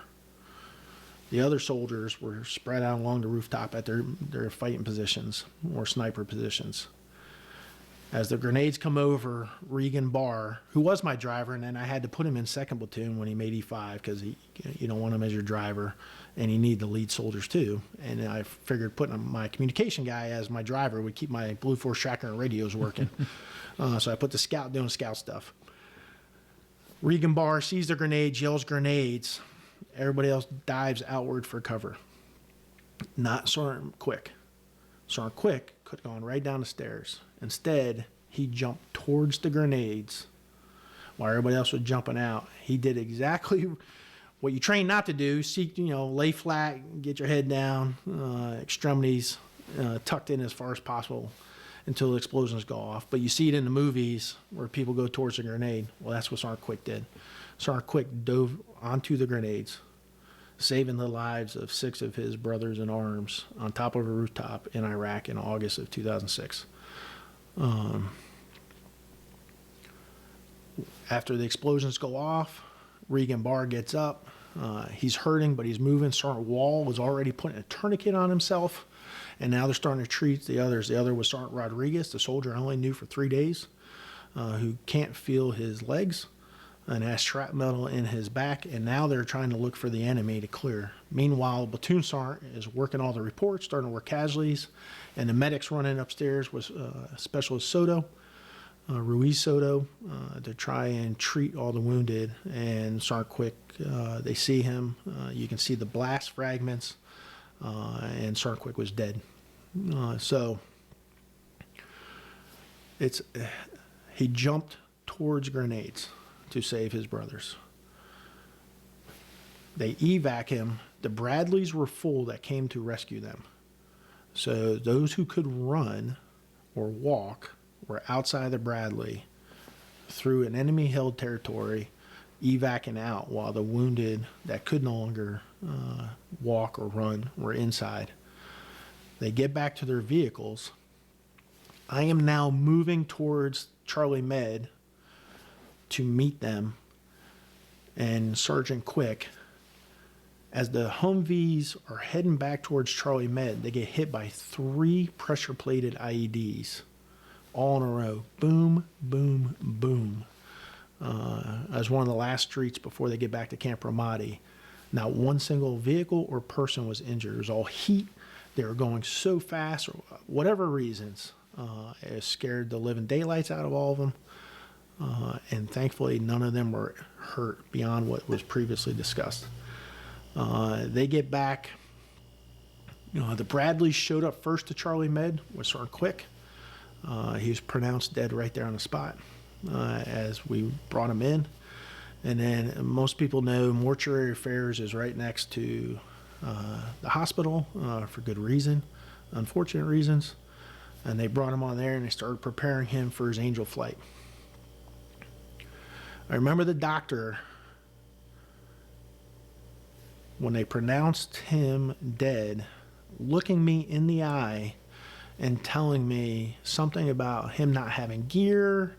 The other soldiers were spread out along the rooftop at their fighting positions, or sniper positions. As the grenades come over, Regan Barr, who was my driver, and then I had to put him in 2nd platoon when he made E5, because you don't want him as your driver, and you need the lead soldiers too. And I figured putting my communication guy as my driver would keep my Blue Force tracker and radios working. So I put the scout doing scout stuff. Regan Barr sees the grenades, yells grenades. Everybody else dives outward for cover. Not Sergeant Quick. Sergeant Quick could have gone right down the stairs. Instead, he jumped towards the grenades while everybody else was jumping out. He did exactly what you train not to do. Lay flat, get your head down, extremities tucked in as far as possible until the explosions go off. But you see it in the movies where people go towards the grenade. Well, that's what Sergeant Quick did. Sergeant Quick dove onto the grenades, saving the lives of 6 of his brothers in arms on top of a rooftop in Iraq in August of 2006. After the explosions go off, Regan Barr gets up. He's hurting, but he's moving. Sergeant Wall was already putting a tourniquet on himself, and now they're starting to treat the others. The other was Sergeant Rodriguez, the soldier I only knew for 3 days, who can't feel his legs and has shrapnel in his back, and now they're trying to look for the enemy to clear. Meanwhile, the platoon sergeant is working all the reports, starting to work casualties, and the medics running upstairs was Specialist Soto, Ruiz Soto, to try and treat all the wounded. And Sergeant Quick, they see him. You can see the blast fragments, and Sergeant Quick was dead. So he jumped towards grenades to save his brothers. They evac him. The Bradleys were full that came to rescue them. So those who could run or walk were outside the Bradley through an enemy-held territory, evacing out, while the wounded that could no longer walk or run were inside. They get back to their vehicles. I am now moving towards Charlie Med to meet them, and Sergeant Quick, as the Humvees are heading back towards Charlie Med, they get hit by 3 pressure-plated IEDs all in a row. Boom, boom, boom. As one of the last streets before they get back to Camp Ramadi. Not one single vehicle or person was injured. It was all heat. They were going so fast, or whatever reasons. It scared the living daylights out of all of them. And thankfully, none of them were hurt beyond what was previously discussed. They get back. The Bradleys showed up first to Charlie Med with Sergeant Quick. He was pronounced dead right there on the spot as we brought him in. And then most people know mortuary affairs is right next to the hospital for good reason, unfortunate reasons. And they brought him on there and they started preparing him for his angel flight. I remember the doctor, when they pronounced him dead, looking me in the eye and telling me something about him not having gear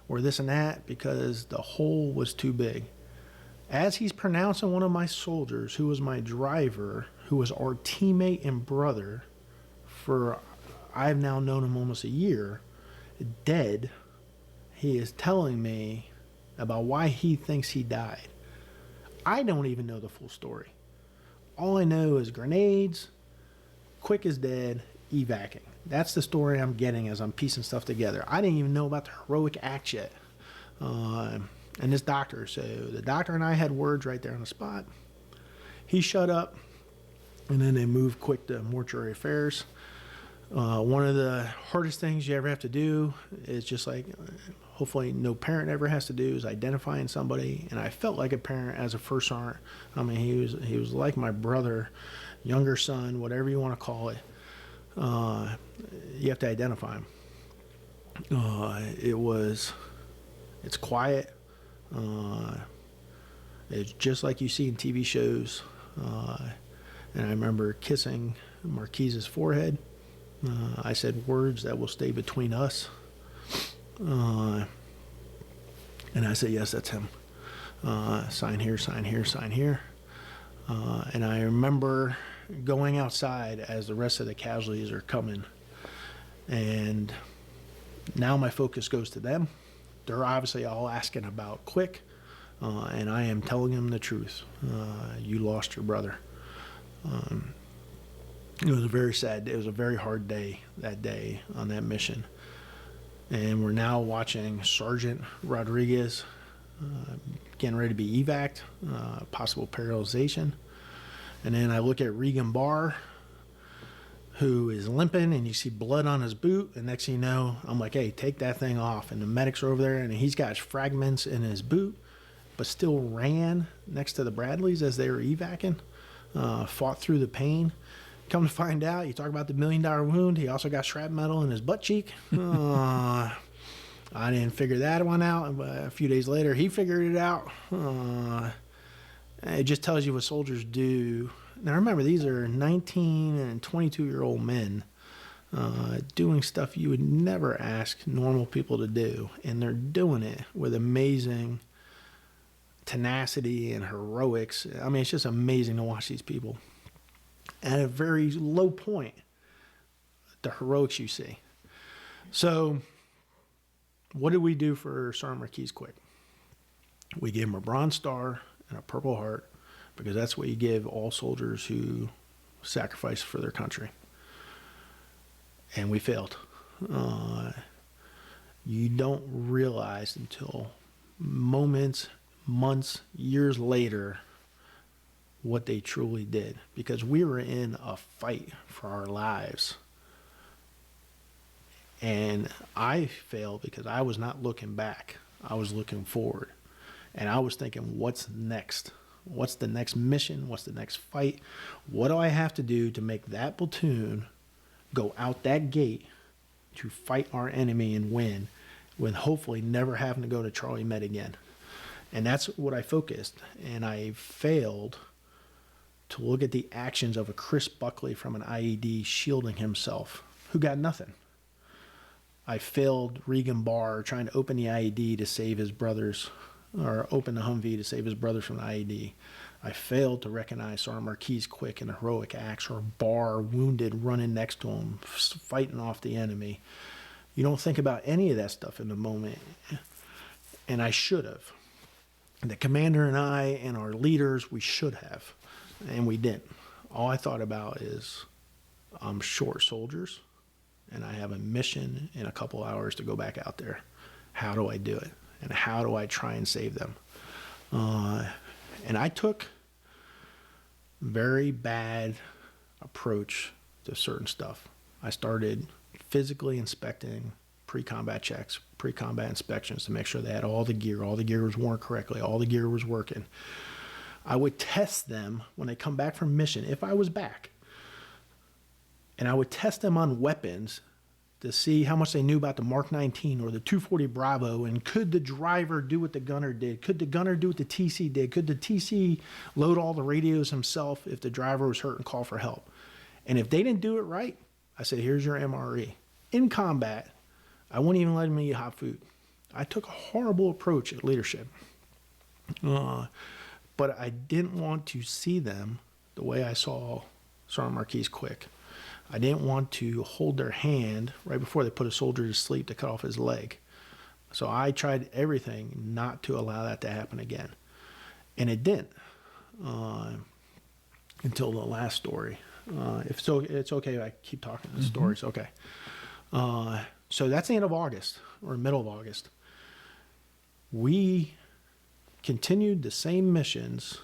or this and that because the hole was too big. As he's pronouncing one of my soldiers, who was my driver, who was our teammate and brother for, I've now known him almost a year, dead, he is telling me about why he thinks he died. I don't even know the full story. All I know is grenades, Quick is dead, evacing. That's the story I'm getting as I'm piecing stuff together. I didn't even know about the heroic act yet. And this doctor, so the doctor and I had words right there on the spot. He shut up, and then they moved Quick to mortuary affairs. One of the hardest things you ever have to do is just like, hopefully no parent ever has to do, is identifying somebody. And I felt like a parent as a first sergeant. I mean, he was like my brother, younger son, whatever you want to call it. You have to identify him. It's quiet. It's just like you see in TV shows. And I remember kissing Marquise's forehead. I said words that will stay between us. And I said, yes, that's him. Sign here, sign here, sign here. And I remember going outside as the rest of the casualties are coming. And now my focus goes to them. They're obviously all asking about Quick. And I am telling them the truth. You lost your brother. It was a very sad, it was a very hard day that day on that mission. And we're now watching Sergeant Rodriguez getting ready to be evac'd, possible paralyzation. And then I look at Regan Barr, who is limping, and you see blood on his boot. And next thing you know, I'm like, hey, take that thing off. And the medics are over there, and he's got fragments in his boot, but still ran next to the Bradleys as they were evacing, fought through the pain. Come to find out, you talk about the $1 million wound, he also got shrapnel in his butt cheek. I didn't figure that one out, but a few days later, he figured it out. It just tells you what soldiers do. Now remember, these are 19 and 22-year-old men doing stuff you would never ask normal people to do, and they're doing it with amazing tenacity and heroics. I mean, it's just amazing to watch these people. At a very low point, the heroics you see. So, what did we do for Sergeant Marquise Quick? We gave him a Bronze Star and a Purple Heart, because that's what you give all soldiers who sacrifice for their country. And we failed. You don't realize until moments, months, years later what they truly did, because we were in a fight for our lives. And I failed because I was not looking back. I was looking forward. And I was thinking, what's next? What's the next mission? What's the next fight? What do I have to do to make that platoon go out that gate to fight our enemy and win, with hopefully never having to go to Charlie Med again? And that's what I focused. And I failed to look at the actions of a Chris Buckley from an IED shielding himself, who got nothing. I failed Regan Barr trying to open the IED to save his brothers, or open the Humvee to save his brothers from the IED. I failed to recognize Sergeant Marquise Quick in the heroic acts, or Barr wounded running next to him, fighting off the enemy. You don't think about any of that stuff in the moment. And I should have. The commander and I and our leaders, we should have. And we didn't. All I thought about is, I'm short soldiers, and I have a mission in a couple hours to go back out there. How do I do it? And how do I try and save them? And I took very bad approach to certain stuff. I started physically inspecting pre-combat checks, pre-combat inspections to make sure they had all the gear was worn correctly, all the gear was working. I would test them when they come back from mission, if I was back. And I would test them on weapons to see how much they knew about the Mark 19 or the 240 Bravo, and could the driver do what the gunner did? Could the gunner do what the TC did? Could the TC load all the radios himself if the driver was hurt and call for help? And if they didn't do it right, I said, here's your MRE. In combat, I wouldn't even let them eat hot food. I took a horrible approach at leadership. But I didn't want to see them the way I saw Sergeant Marquis Quick. I didn't want to hold their hand right before they put a soldier to sleep to cut off his leg. So I tried everything not to allow that to happen again. And it didn't until the last story. If so, it's okay if I keep talking the stories. Okay. So that's the end of August, or middle of August. We continued the same missions,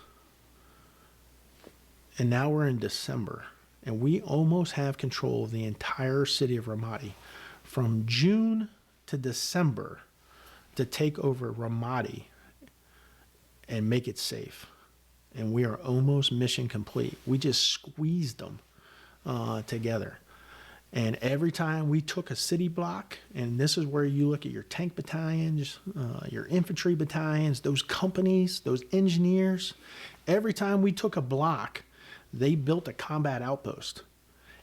and now we're in December. And we almost have control of the entire city of Ramadi from June to December to take over Ramadi and make it safe. And we are almost mission complete. We just squeezed them together. And every time we took a city block, and this is where you look at your tank battalions, your infantry battalions, those companies, those engineers, every time we took a block, they built a combat outpost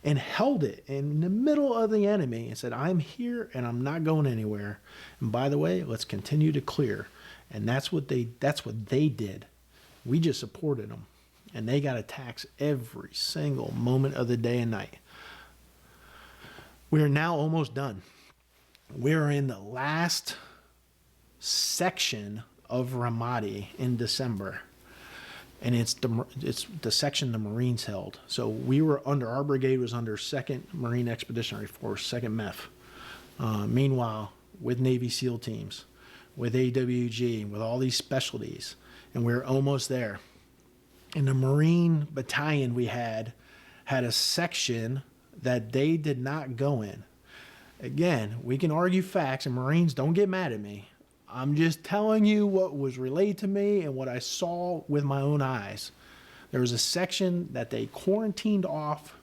and held it in the middle of the enemy and said, I'm here and I'm not going anywhere. And by the way, let's continue to clear. And that's what they did. We just supported them. And they got attacks every single moment of the day and night. We are now almost done. We are in the last section of Ramadi in December. And it's the section the Marines held. So our brigade was under 2nd Marine Expeditionary Force, 2nd MEF. Meanwhile, with Navy SEAL teams, with AWG, with all these specialties, and we're almost there. And the Marine battalion we had a section that they did not go in. Again, we can argue facts, and Marines, don't get mad at me. I'm just telling you what was relayed to me and what I saw with my own eyes. There was a section that they quarantined off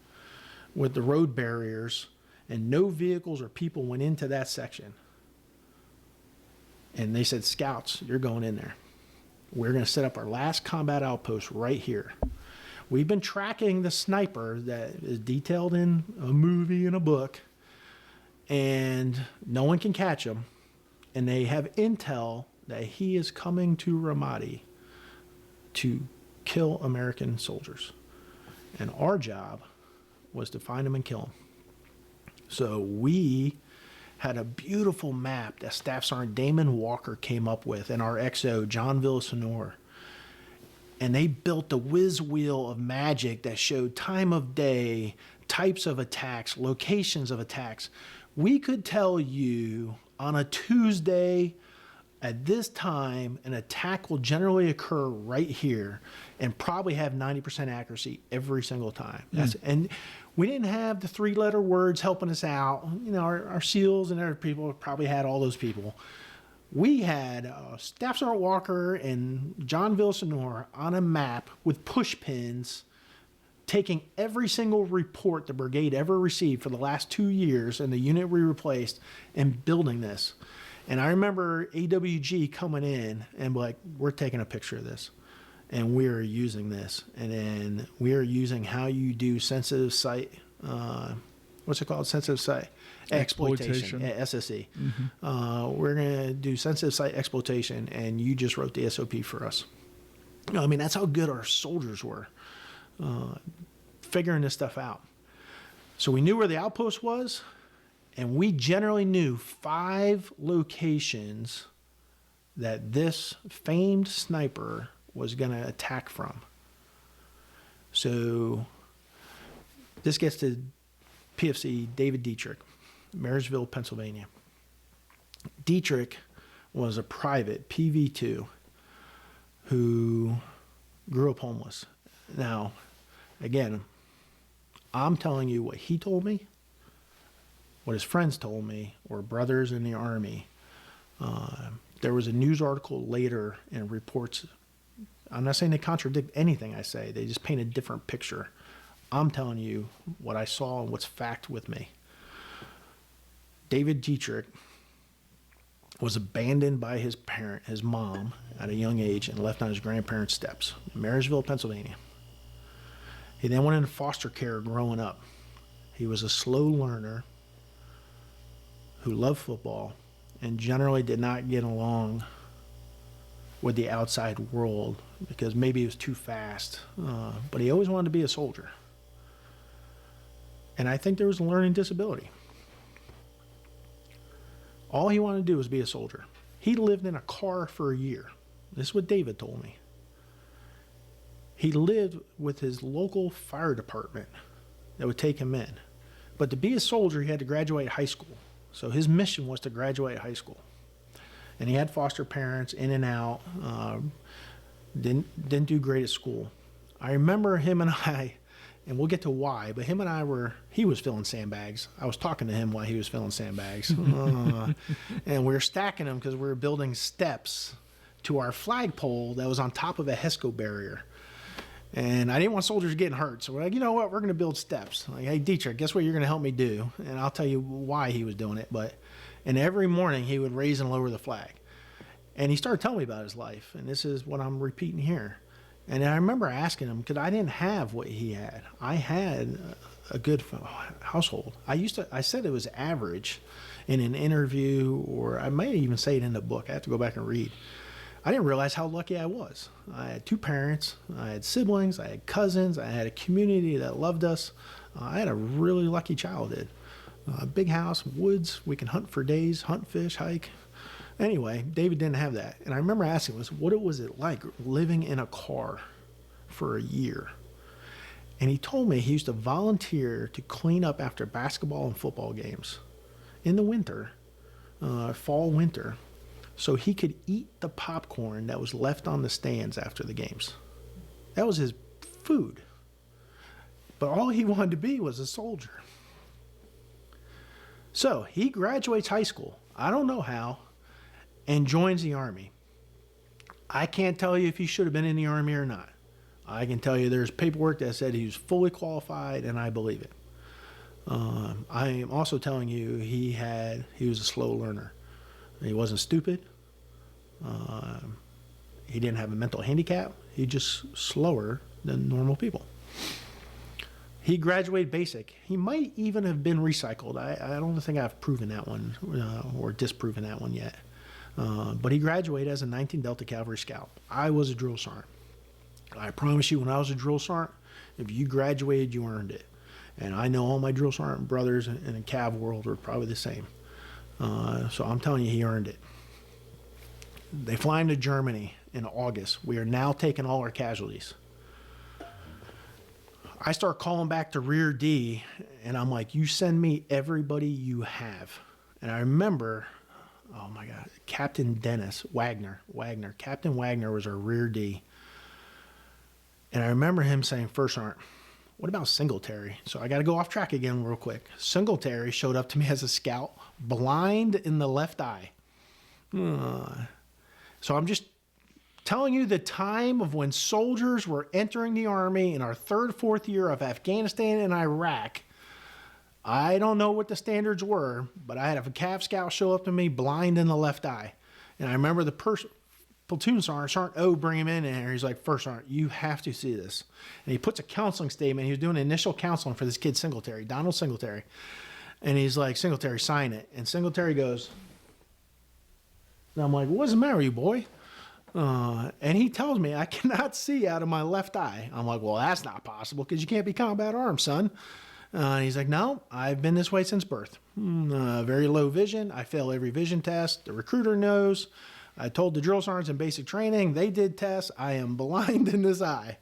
with the road barriers, and no vehicles or people went into that section. And they said, scouts, you're going in there. We're going to set up our last combat outpost right here. We've been tracking the sniper that is detailed in a movie and a book, and no one can catch him. And they have intel that he is coming to Ramadi to kill American soldiers. And our job was to find him and kill him. So we had a beautiful map that Staff Sergeant Damon Walker came up with, and our XO, John Villasenor. And they built the whiz wheel of magic that showed time of day, types of attacks, locations of attacks. We could tell you on a Tuesday at this time, an attack will generally occur right here and probably have 90% accuracy every single time. And we didn't have the 3-letter words helping us out. You know, our SEALs and other people probably had all those people. We had Staff Sergeant Walker and John Villasenor on a map with push pins, taking every single report the brigade ever received for the last 2 years and the unit we replaced and building this. And I remember AWG coming in and like, we're taking a picture of this and we're using this. And then we're using how you do sensitive site, what's it called? Sensitive site exploitation, SSE. We're going to do sensitive site exploitation, and you just wrote the SOP for us. I mean, that's how good our soldiers were. Figuring this stuff out. So we knew where the outpost was, and we generally knew 5 locations that this famed sniper was going to attack from. So this gets to PFC David Dietrich, Marysville, Pennsylvania. Dietrich was a private PV2 who grew up homeless. Now, again, I'm telling you what he told me, what his friends told me, or brothers in the Army. There was a news article later and reports. I'm not saying they contradict anything I say. They just paint a different picture. I'm telling you what I saw and what's fact with me. David Dietrich was abandoned by his parent, his mom, at a young age and left on his grandparents' steps in Marysville, Pennsylvania. He then went into foster care growing up. He was a slow learner who loved football and generally did not get along with the outside world because maybe he was too fast. But he always wanted to be a soldier. And I think there was a learning disability. All he wanted to do was be a soldier. He lived in a car for a year. This is what David told me. He lived with his local fire department that would take him in. But to be a soldier, he had to graduate high school. So his mission was to graduate high school. And he had foster parents in and out. Didn't do great at school. I remember him and I, and we'll get to why, but him and I he was filling sandbags. I was talking to him while he was filling sandbags. And we were stacking them because we were building steps to our flagpole that was on top of a HESCO barrier. And I didn't want soldiers getting hurt. So we're like, you know what? We're going to build steps. Like, hey, Dietrich, guess what you're going to help me do? And I'll tell you why he was doing it. And every morning he would raise and lower the flag. And he started telling me about his life. And this is what I'm repeating here. And I remember asking him, because I didn't have what he had. I had a good household. I said it was average in an interview, or I may even say it in the book. I have to go back and read. I didn't realize how lucky I was. I had 2 parents, I had siblings, I had cousins, I had a community that loved us. I had a really lucky childhood. A big house, woods, we can hunt for days, hunt, fish, hike. Anyway, David didn't have that. And I remember asking him, what was it like living in a car for a year? And he told me he used to volunteer to clean up after basketball and football games in the winter, fall, winter, so he could eat the popcorn that was left on the stands after the games. That was his food. But all he wanted to be was a soldier. So he graduates high school, I don't know how, and joins the Army. I can't tell you if he should have been in the Army or not. I can tell you there's paperwork that said he was fully qualified, and I believe it. I am also telling you he was a slow learner. He wasn't stupid. He didn't have a mental handicap. He just slower than normal people. He graduated basic. He might even have been recycled. I don't think I've proven that one or disproven that one yet. But he graduated as a 19 Delta Cavalry Scout. I was a drill sergeant. I promise you, when I was a drill sergeant, if you graduated, you earned it. And I know all my drill sergeant brothers in the Cav world are probably the same. So I'm telling you, he earned it. They fly him to Germany in August. We are now taking all our casualties. I start calling back to Rear D, and I'm like, you send me everybody you have. And I remember, oh my God, Captain Dennis Wagner. Captain Wagner was our Rear D. And I remember him saying, First Sergeant, what about Singletary? So I got to go off track again real quick. Singletary showed up to me as a scout, blind in the left eye. So I'm just telling you the time of when soldiers were entering the Army in our 3rd, 4th year of Afghanistan and Iraq. I don't know what the standards were, but I had a Cav scout show up to me blind in the left eye. And I remember the platoon sergeant O, bring him in there. He's like, First Sergeant, you have to see this. And he puts a counseling statement. He was doing initial counseling for this kid, Singletary, Donald Singletary. And he's like, Singletary, sign it. And Singletary goes, and I'm like, what's the matter with you, boy? And he tells me I cannot see out of my left eye. I'm like, well, that's not possible because you can't be combat armed, son. And he's like, no, I've been this way since birth. Very low vision. I fail every vision test. The recruiter knows. I told the drill sergeants in basic training, they did tests. I am blind in this eye.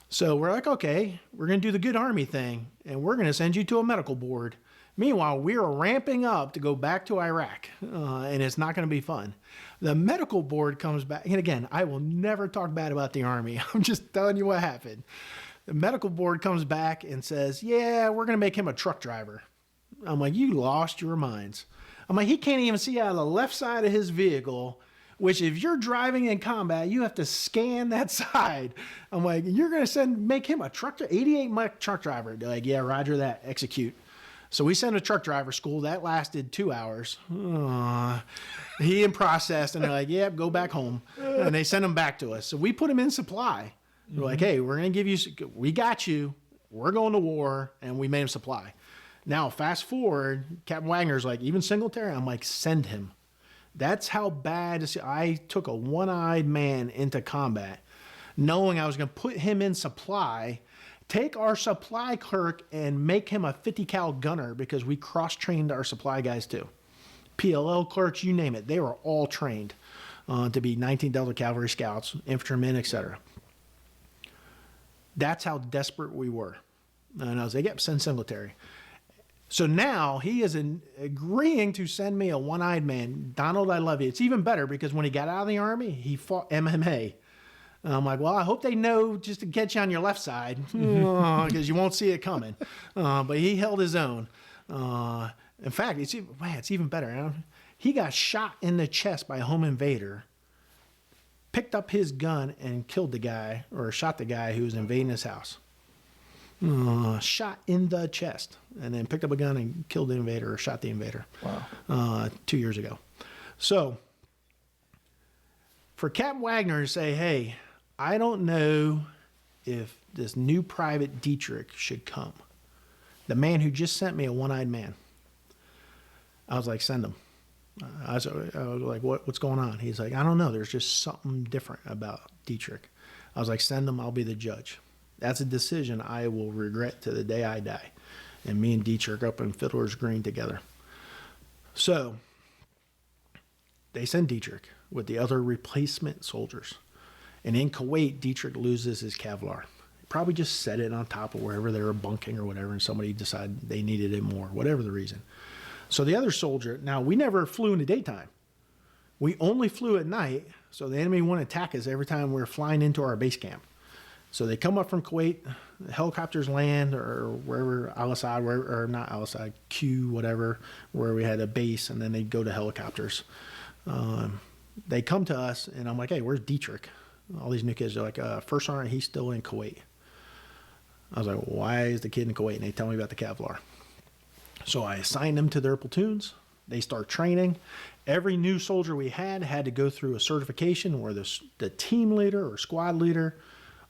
So we're like, okay, we're going to do the good Army thing, and we're going to send you to a medical board. Meanwhile, we are ramping up to go back to Iraq, and it's not going to be fun. The medical board comes back, and again, I will never talk bad about the Army. I'm just telling you what happened. The medical board comes back and says, yeah, we're going to make him a truck driver. I'm like, you lost your minds. I'm like, he can't even see out of the left side of his vehicle, which if you're driving in combat, you have to scan that side. I'm like, you're going to make him a 88 Mach truck driver. They're like, yeah, roger that, execute. So we sent a truck driver school. That lasted 2 hours. He processed, and they're like, yeah, go back home. And they sent him back to us. So we put him in supply. We're like, hey, we're going to give you, we got you. We're going to war, and we made him supply. Now, fast forward, Captain Wagner's like, even Singletary? I'm like, send him. That's how bad I took a one-eyed man into combat, knowing I was going to put him in supply, take our supply clerk and make him a 50 cal gunner because we cross-trained our supply guys too. PLL clerks, you name it. They were all trained to be 19th Delta Cavalry Scouts, infantrymen, etc. That's how desperate we were. And I was like, yep, send Singletary. So now he is agreeing to send me a one-eyed man. Donald, I love you. It's even better because when he got out of the Army, he fought MMA. And I'm like, well, I hope they know just to get you on your left side because you won't see it coming. But he held his own. In fact, it's even better. He got shot in the chest by a home invader, picked up his gun and killed the guy, or shot the guy who was invading his house. Shot in the chest, and then picked up a gun and killed the invader, or shot the invader. Wow. 2 years ago. So for Captain Wagner to say, hey, I don't know if this new Private Dietrich should come, the man who just sent me a one-eyed man, I was like, send him. I was like, what's going on? He's like, I don't know. There's just something different about Dietrich. I was like, send him. I'll be the judge. That's a decision I will regret to the day I die. And me and Dietrich up in Fiddler's Green together. So they send Dietrich with the other replacement soldiers. And in Kuwait, Dietrich loses his Kevlar. Probably just set it on top of wherever they were bunking or whatever, and somebody decided they needed it more, whatever the reason. So the other soldier, now we never flew in the daytime. We only flew at night, so the enemy wouldn't attack us every time we were flying into our base camp. So they come up from Kuwait, the helicopters land, or wherever, Al-Assad, or not Al-Assad, Q, whatever, where we had a base, and then they'd go to helicopters. They come to us, and I'm like, hey, where's Dietrich? All these new kids are like, First Sergeant, he's still in Kuwait. I was like, well, why is the kid in Kuwait? And they tell me about the Kevlar. So I assigned them to their platoons. They start training. Every new soldier we had to go through a certification where the team leader or squad leader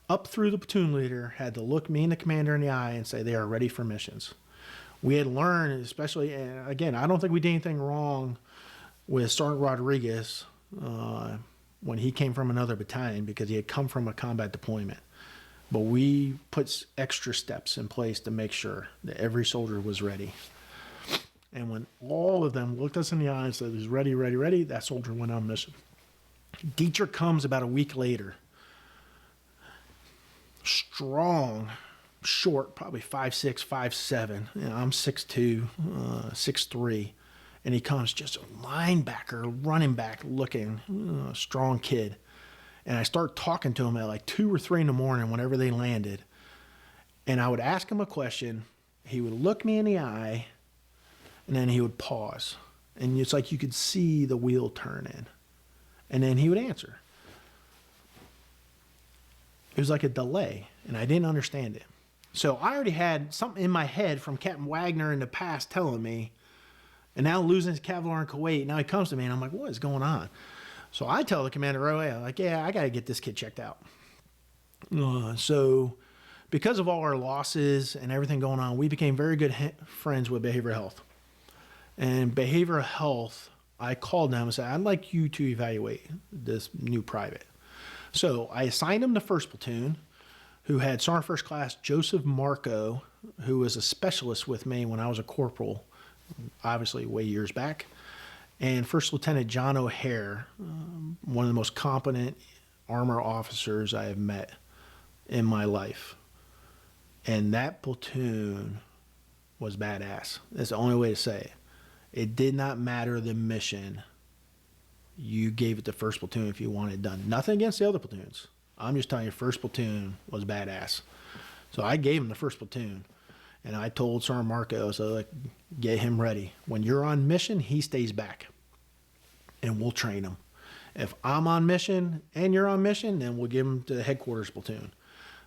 up through the platoon leader had to look me and the commander in the eye and say they are ready for missions. We had learned, especially, and again, I don't think we did anything wrong with Sergeant Rodriguez when he came from another battalion because he had come from a combat deployment. But we put extra steps in place to make sure that every soldier was ready. And when all of them looked us in the eye and said, he's ready, ready, ready, that soldier went on mission. Dietrich comes about a week later. Strong, short, probably 5'6", 5'7". You know, I'm 6'2", 6'3". And he comes just a linebacker, running back looking, strong kid. And I start talking to him at like 2 or 3 in the morning whenever they landed. And I would ask him a question. He would look me in the eye, and then he would pause. And it's like you could see the wheel turn in. And then he would answer. It was like a delay, and I didn't understand it. So I already had something in my head from Captain Wagner in the past telling me, and now losing his Kevlar in Kuwait, now he comes to me, and I'm like, what is going on? So I tell the commander right away, I'm like, yeah, I got to get this kid checked out. So because of all our losses and everything going on, we became very good friends with behavioral health. And behavioral health, I called them and said, I'd like you to evaluate this new private. So I assigned him the 1st Platoon, who had Sergeant First Class Joseph Marco, who was a specialist with me when I was a corporal, obviously way years back, and First Lieutenant John O'Hare, one of the most competent armor officers I have met in my life. And that platoon was badass. That's the only way to say it. It did not matter the mission. You gave it to 1st Platoon if you wanted it done. Nothing against the other platoons. I'm just telling you, 1st Platoon was badass. So I gave him the first platoon, and I told Sergeant Marco, so like, get him ready. When you're on mission, he stays back, and we'll train him. If I'm on mission and you're on mission, then we'll give him to the headquarters platoon.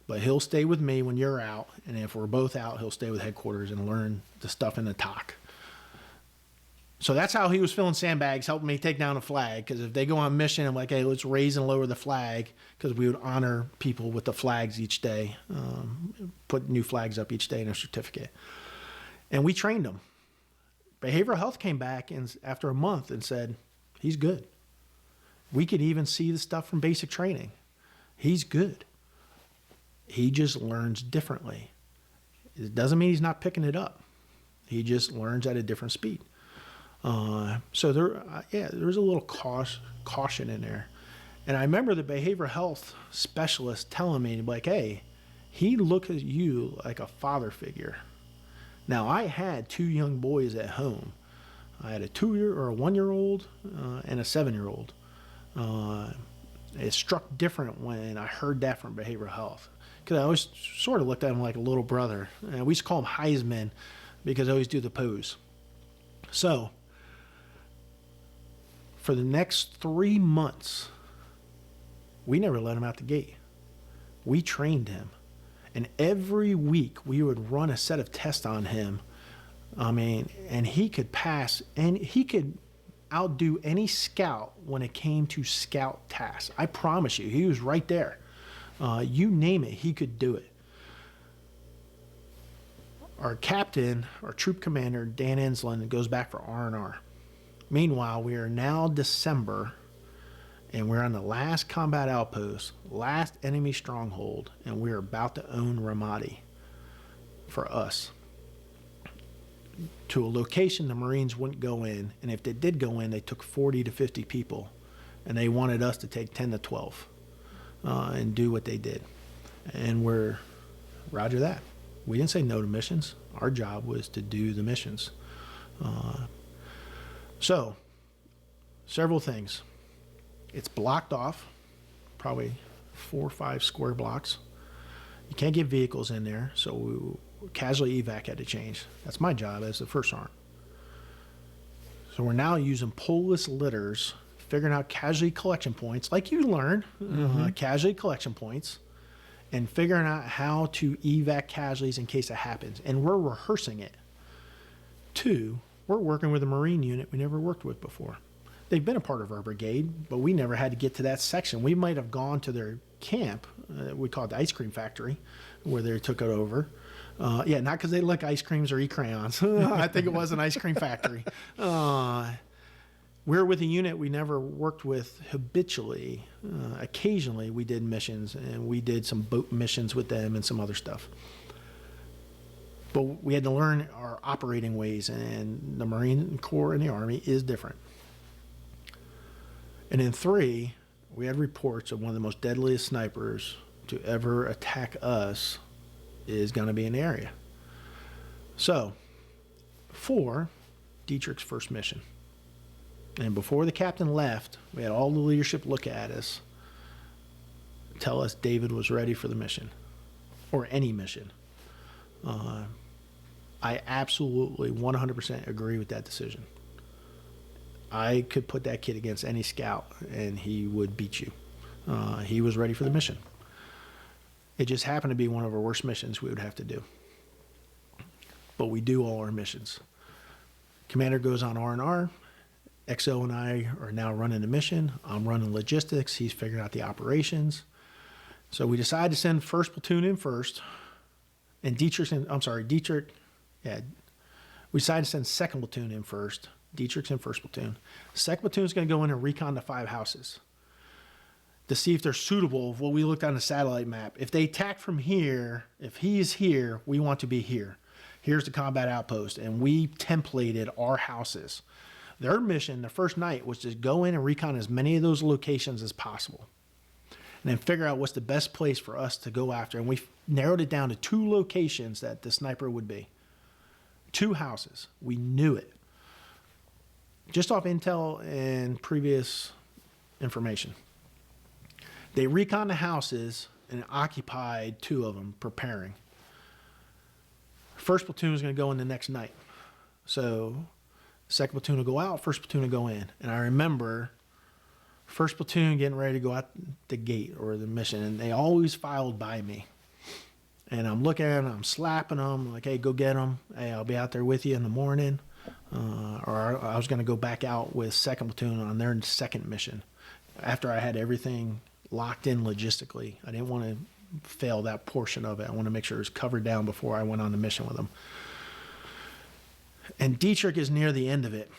But he'll stay with me when you're out, and if we're both out, he'll stay with headquarters and learn the stuff in the TOC. So that's how he was filling sandbags, helping me take down a flag. Because if they go on mission, I'm like, hey, let's raise and lower the flag, because we would honor people with the flags each day, put new flags up each day in a certificate. And we trained them. Behavioral health came back after a month and said, he's good. We could even see the stuff from basic training. He's good. He just learns differently. It doesn't mean he's not picking it up. He just learns at a different speed. So there's a little caution in there. And I remember the behavioral health specialist telling me, like, hey, he looked at you like a father figure. Now, I had 2 young boys at home. I had a 1-year-old and a 7-year-old. It struck different when I heard that from behavioral health, because I always sort of looked at him like a little brother. And we used to call him Heisman because I always do the pose. So for the next 3 months, we never let him out the gate. We trained him. And every week we would run a set of tests on him. I mean, and he could pass, and he could outdo any scout when it came to scout tasks. I promise you, he was right there. You name it, he could do it. Our captain, our troop commander, Dan Ensland, goes back for R&R. Meanwhile, we are now December, and we're on the last combat outpost, last enemy stronghold, and we're about to own Ramadi for us, to a location the Marines wouldn't go in, and if they did go in, they took 40 to 50 people, and they wanted us to take 10 to 12 and do what they did. And we're, roger that. We didn't say no to missions. Our job was to do the missions. So, several things. It's blocked off, probably 4 or 5 square blocks. You can't get vehicles in there, so casualty evac had to change. That's my job as the first sergeant. So we're now using pole-less litters, figuring out casualty collection points, like you learn, casualty collection points, and figuring out how to evac casualties in case it happens. And we're rehearsing it. 2, we're working with a Marine unit we never worked with before. They've been a part of our brigade, but we never had to get to that section. We might have gone to their camp, we call it the ice cream factory, where they took it over. Not because they like ice creams or eat crayons. I think it was an ice cream factory. We're with a unit we never worked with habitually. Occasionally we did missions, and we did some boat missions with them and some other stuff. But we had to learn our operating ways, and the Marine Corps and the Army is different. And in 3, we had reports of one of the most deadliest snipers to ever attack us is going to be in the area. So, 4, Dietrich's first mission. And before the captain left, we had all the leadership look at us, tell us David was ready for the mission, or any mission. I absolutely 100% agree with that decision. I could put that kid against any scout, and he would beat you. He was ready for the mission. It just happened to be one of our worst missions we would have to do. But we do all our missions. Commander goes on R&R. XO and I are now running the mission. I'm running logistics. He's figuring out the operations. So we decided to send first platoon in first. And we decided to send second platoon in first. Dietrich's in first platoon. Second platoon is going to go in and recon the 5 houses to see if they're suitable of what we looked on the satellite map. If they attack from here, if he is here, we want to be here. Here's the combat outpost. And we templated our houses. Their mission the first night was to go in and recon as many of those locations as possible, and then figure out what's the best place for us to go after. And we narrowed it down to 2 locations that the sniper would be. 2 houses. We knew it, just off intel and previous information. They reconned the houses and occupied 2 of them, preparing. First platoon was going to go in the next night. So second platoon will go out, first platoon will go in. And I remember first platoon getting ready to go out the gate or the mission, and they always filed by me. And I'm looking at them, I'm slapping them, like, hey, go get them. Hey, I'll be out there with you in the morning. Or I was going to go back out with second platoon on their second mission after I had everything locked in logistically. I didn't want to fail that portion of it. I want to make sure it was covered down before I went on the mission with them. And Dietrich is near the end of it.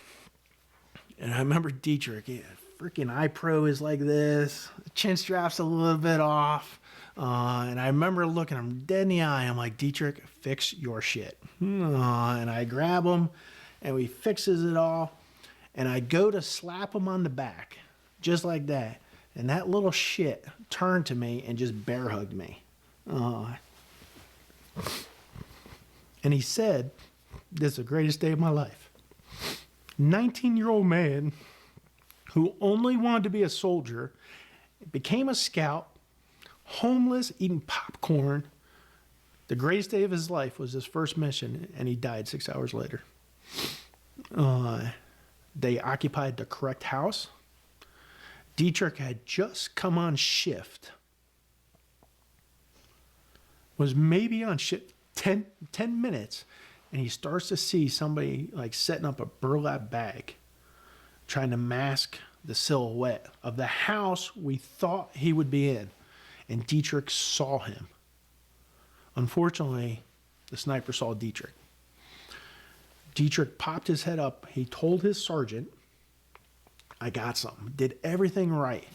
And I remember Dietrich, freaking eye pro is like this, chin strap's a little bit off. And I remember looking him dead in the eye. I'm like, Dietrich, fix your shit. And I grab him, and he fixes it all. And I go to slap him on the back, just like that. And that little shit turned to me and just bear hugged me. And he said, this is the greatest day of my life. 19-year-old man who only wanted to be a soldier, became a scout, homeless, eating popcorn. The greatest day of his life was his first mission, and he died 6 hours later. They occupied the correct house. Dietrich had just come on shift. Was maybe on shift 10 minutes, and he starts to see somebody like setting up a burlap bag, trying to mask the silhouette of the house we thought he would be in. And Dietrich saw him. Unfortunately, the sniper saw Dietrich. Dietrich popped his head up. He told his sergeant, I got something. Did everything right.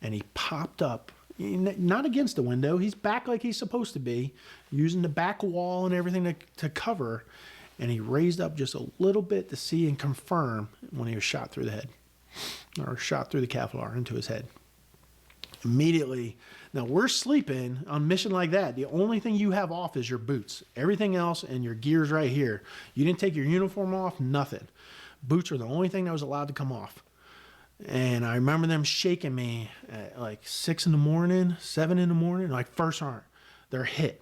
And he popped up, not against the window. He's back like he's supposed to be, using the back wall and everything to cover. And he raised up just a little bit to see and confirm when he was shot through the head, or shot through the Kevlar into his head. Immediately, now we're sleeping on mission like that. The only thing you have off is your boots. Everything else and your gear's right here. You didn't take your uniform off, nothing. Boots are the only thing that was allowed to come off. And I remember them shaking me at like 6 in the morning, 7 in the morning, like first aren't. They're hit.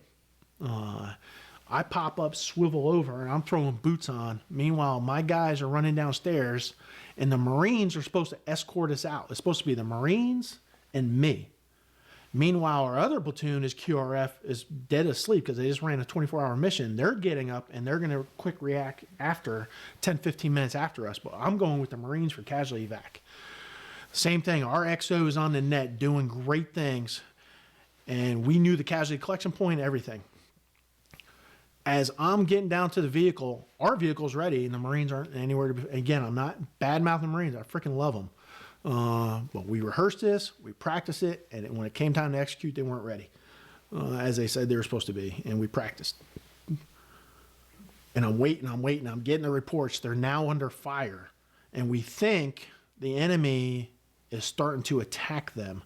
I pop up, swivel over, and I'm throwing boots on. Meanwhile, my guys are running downstairs, and the Marines are supposed to escort us out. It's supposed to be the Marines and me. Meanwhile, our other platoon is QRF is dead asleep because they just ran a 24-hour mission. They're getting up, and they're going to quick react after 10, 15 minutes after us. But I'm going with the Marines for casualty evac. Same thing. Our XO is on the net doing great things, and we knew the casualty collection point, everything. As I'm getting down to the vehicle, our vehicle's ready, and the Marines aren't anywhere to be. Again, I'm not bad-mouthing Marines. I freaking love them. But we rehearsed this, we practiced it, and when it came time to execute, they weren't ready, as they said they were supposed to be, and we practiced. And I'm waiting, I'm getting the reports. They're now under fire, and we think the enemy is starting to attack them.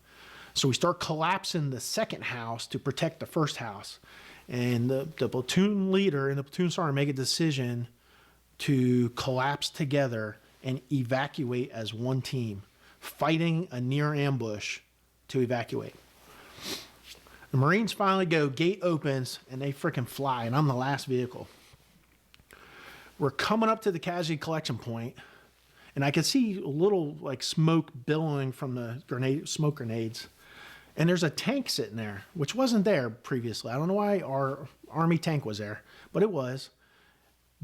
So we start collapsing the second house to protect the first house. And the platoon leader and the platoon sergeant make a decision to collapse together and evacuate as one team, fighting a near ambush to evacuate. The Marines finally go, gate opens, and they freaking fly, and I'm the last vehicle. We're coming up to the casualty collection point, and I can see a little like smoke billowing from the smoke grenades. And there's a tank sitting there, which wasn't there previously. I don't know why our Army tank was there, but it was.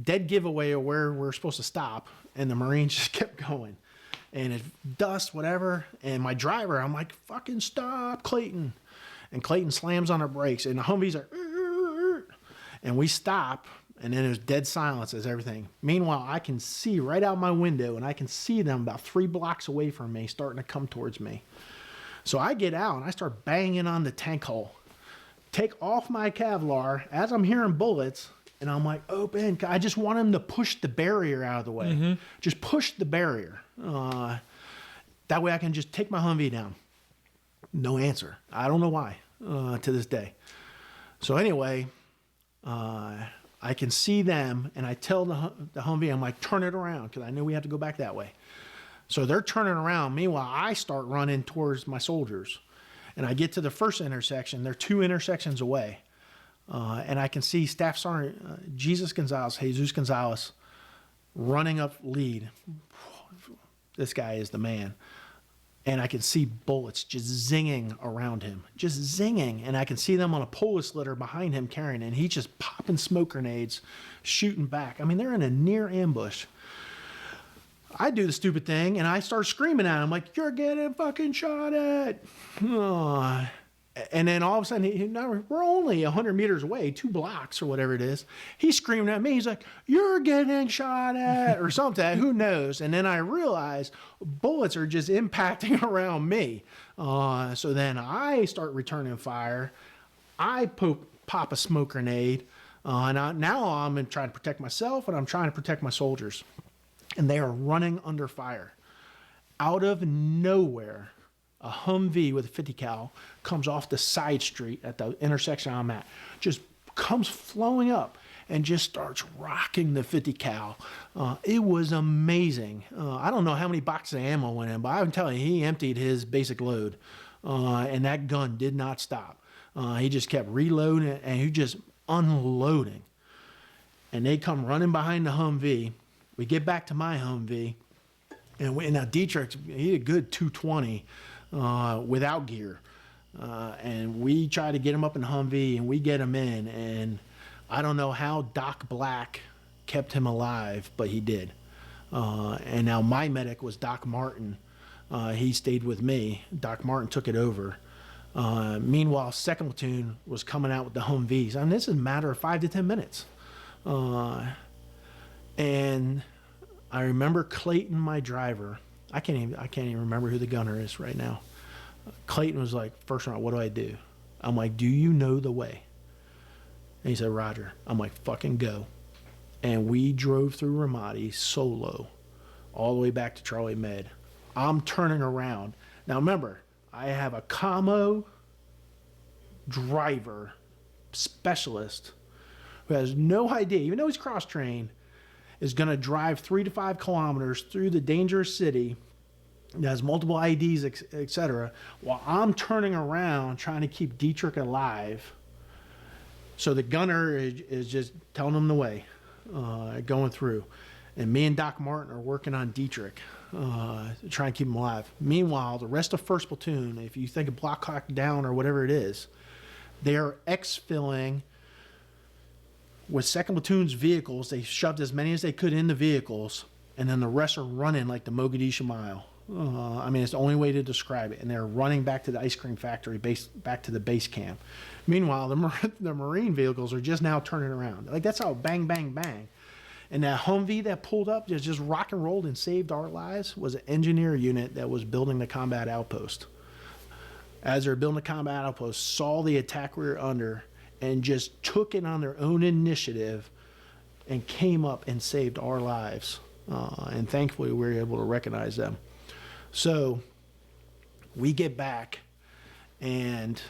Dead giveaway of where we're supposed to stop, and the Marines just kept going. And it's dust, whatever. And my driver, I'm like, fucking stop, Clayton. And Clayton slams on our brakes, and the Humvees are, and we stop, and then there's dead silence as everything. Meanwhile, I can see right out my window, and I can see them about 3 blocks away from me starting to come towards me. So I get out, and I start banging on the tank hull. Take off my Kevlar as I'm hearing bullets, and I'm like, open. I just want him to push the barrier out of the way. Mm-hmm. Just push the barrier. That way I can just take my Humvee down. No answer. I don't know why to this day. So anyway, I can see them, and I tell the Humvee, I'm like, turn it around, because I knew we had to go back that way. So they're turning around. Meanwhile, I start running towards my soldiers. And I get to the first intersection. They're 2 intersections away. And I can see Staff Sergeant Jesus Gonzalez, running up lead. This guy is the man. And I can see bullets just zinging around him, just zinging. And I can see them on a police litter behind him carrying it. And he's just popping smoke grenades, shooting back. I mean, they're in a near ambush. I do the stupid thing, and I start screaming at him like, "You're getting fucking shot at." And then all of a sudden, we're only 100 meters away, 2 blocks or whatever it is. He's screaming at me. He's like, "You're getting shot at," or something. Who knows? And then I realize bullets are just impacting around me. So then I start returning fire. I pop a smoke grenade. Now I'm trying to protect myself, and I'm trying to protect my soldiers. And they are running under fire. Out of nowhere, a Humvee with a 50 cal comes off the side street at the intersection I'm at, just comes flowing up and just starts rocking the 50 cal. It was amazing. I don't know how many boxes of ammo went in, but I'm telling you, he emptied his basic load. And that gun did not stop. He just kept reloading and he just unloading. And they come running behind the Humvee. We get back to my Humvee. And now Dietrich, he had a good 220 without gear. And we try to get him up in Humvee, and we get him in. And I don't know how Doc Black kept him alive, but he did. And now my medic was Doc Martin. He stayed with me. Doc Martin took it over. Meanwhile, 2nd Platoon was coming out with the Humvees. I mean, this is a matter of 5 to 10 minutes. And I remember Clayton, my driver. I can't even remember who the gunner is right now. Clayton was like, "First round, what do I do?" I'm like, "Do you know the way?" And he said, "Roger." I'm like, "Fucking go." And we drove through Ramadi solo all the way back to Charlie Med. I'm turning around. Now remember, I have a commo driver specialist who has no idea, even though he's cross-trained, is going to drive 3 to 5 kilometers through the dangerous city that has multiple IDs, etc., while I'm turning around trying to keep Dietrich alive. So the gunner is just telling him the way, going through. And me and Doc Martin are working on Dietrich, to try and keep him alive. Meanwhile, the rest of 1st Platoon, if you think of Block Hawk Down or whatever it is, they are exfilling with 2nd Platoon's vehicles. They shoved as many as they could in the vehicles, and then the rest are running like the Mogadishu Mile. I mean, it's the only way to describe it. And they're running back to the ice cream factory, back to the base camp. Meanwhile, the Marine vehicles are just now turning around. Like, that's how bang, bang, bang. And that Humvee that pulled up, just rock and rolled and saved our lives, was an engineer unit that was building the combat outpost. As they're building the combat outpost, saw the attack we were under, and just took it on their own initiative and came up and saved our lives. And thankfully, we were able to recognize them. So we get back, and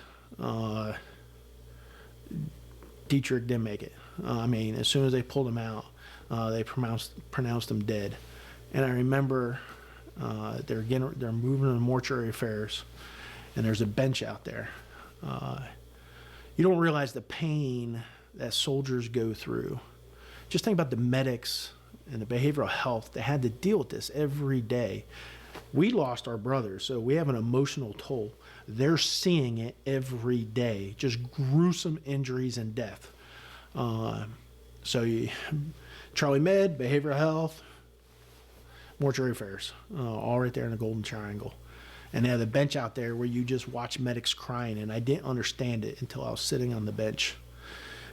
Dietrich didn't make it. I mean, as soon as they pulled him out, they pronounced him dead. And I remember they're moving to mortuary affairs, and there's a bench out there. You don't realize the pain that soldiers go through. Just think about the medics and the behavioral health. They had to deal with this every day. We lost our brothers, so we have an emotional toll. They're seeing it every day, just gruesome injuries and death. Charlie Med, behavioral health, mortuary affairs, all right there in the Golden Triangle. And they have the bench out there where you just watch medics crying, and I didn't understand it until I was sitting on the bench.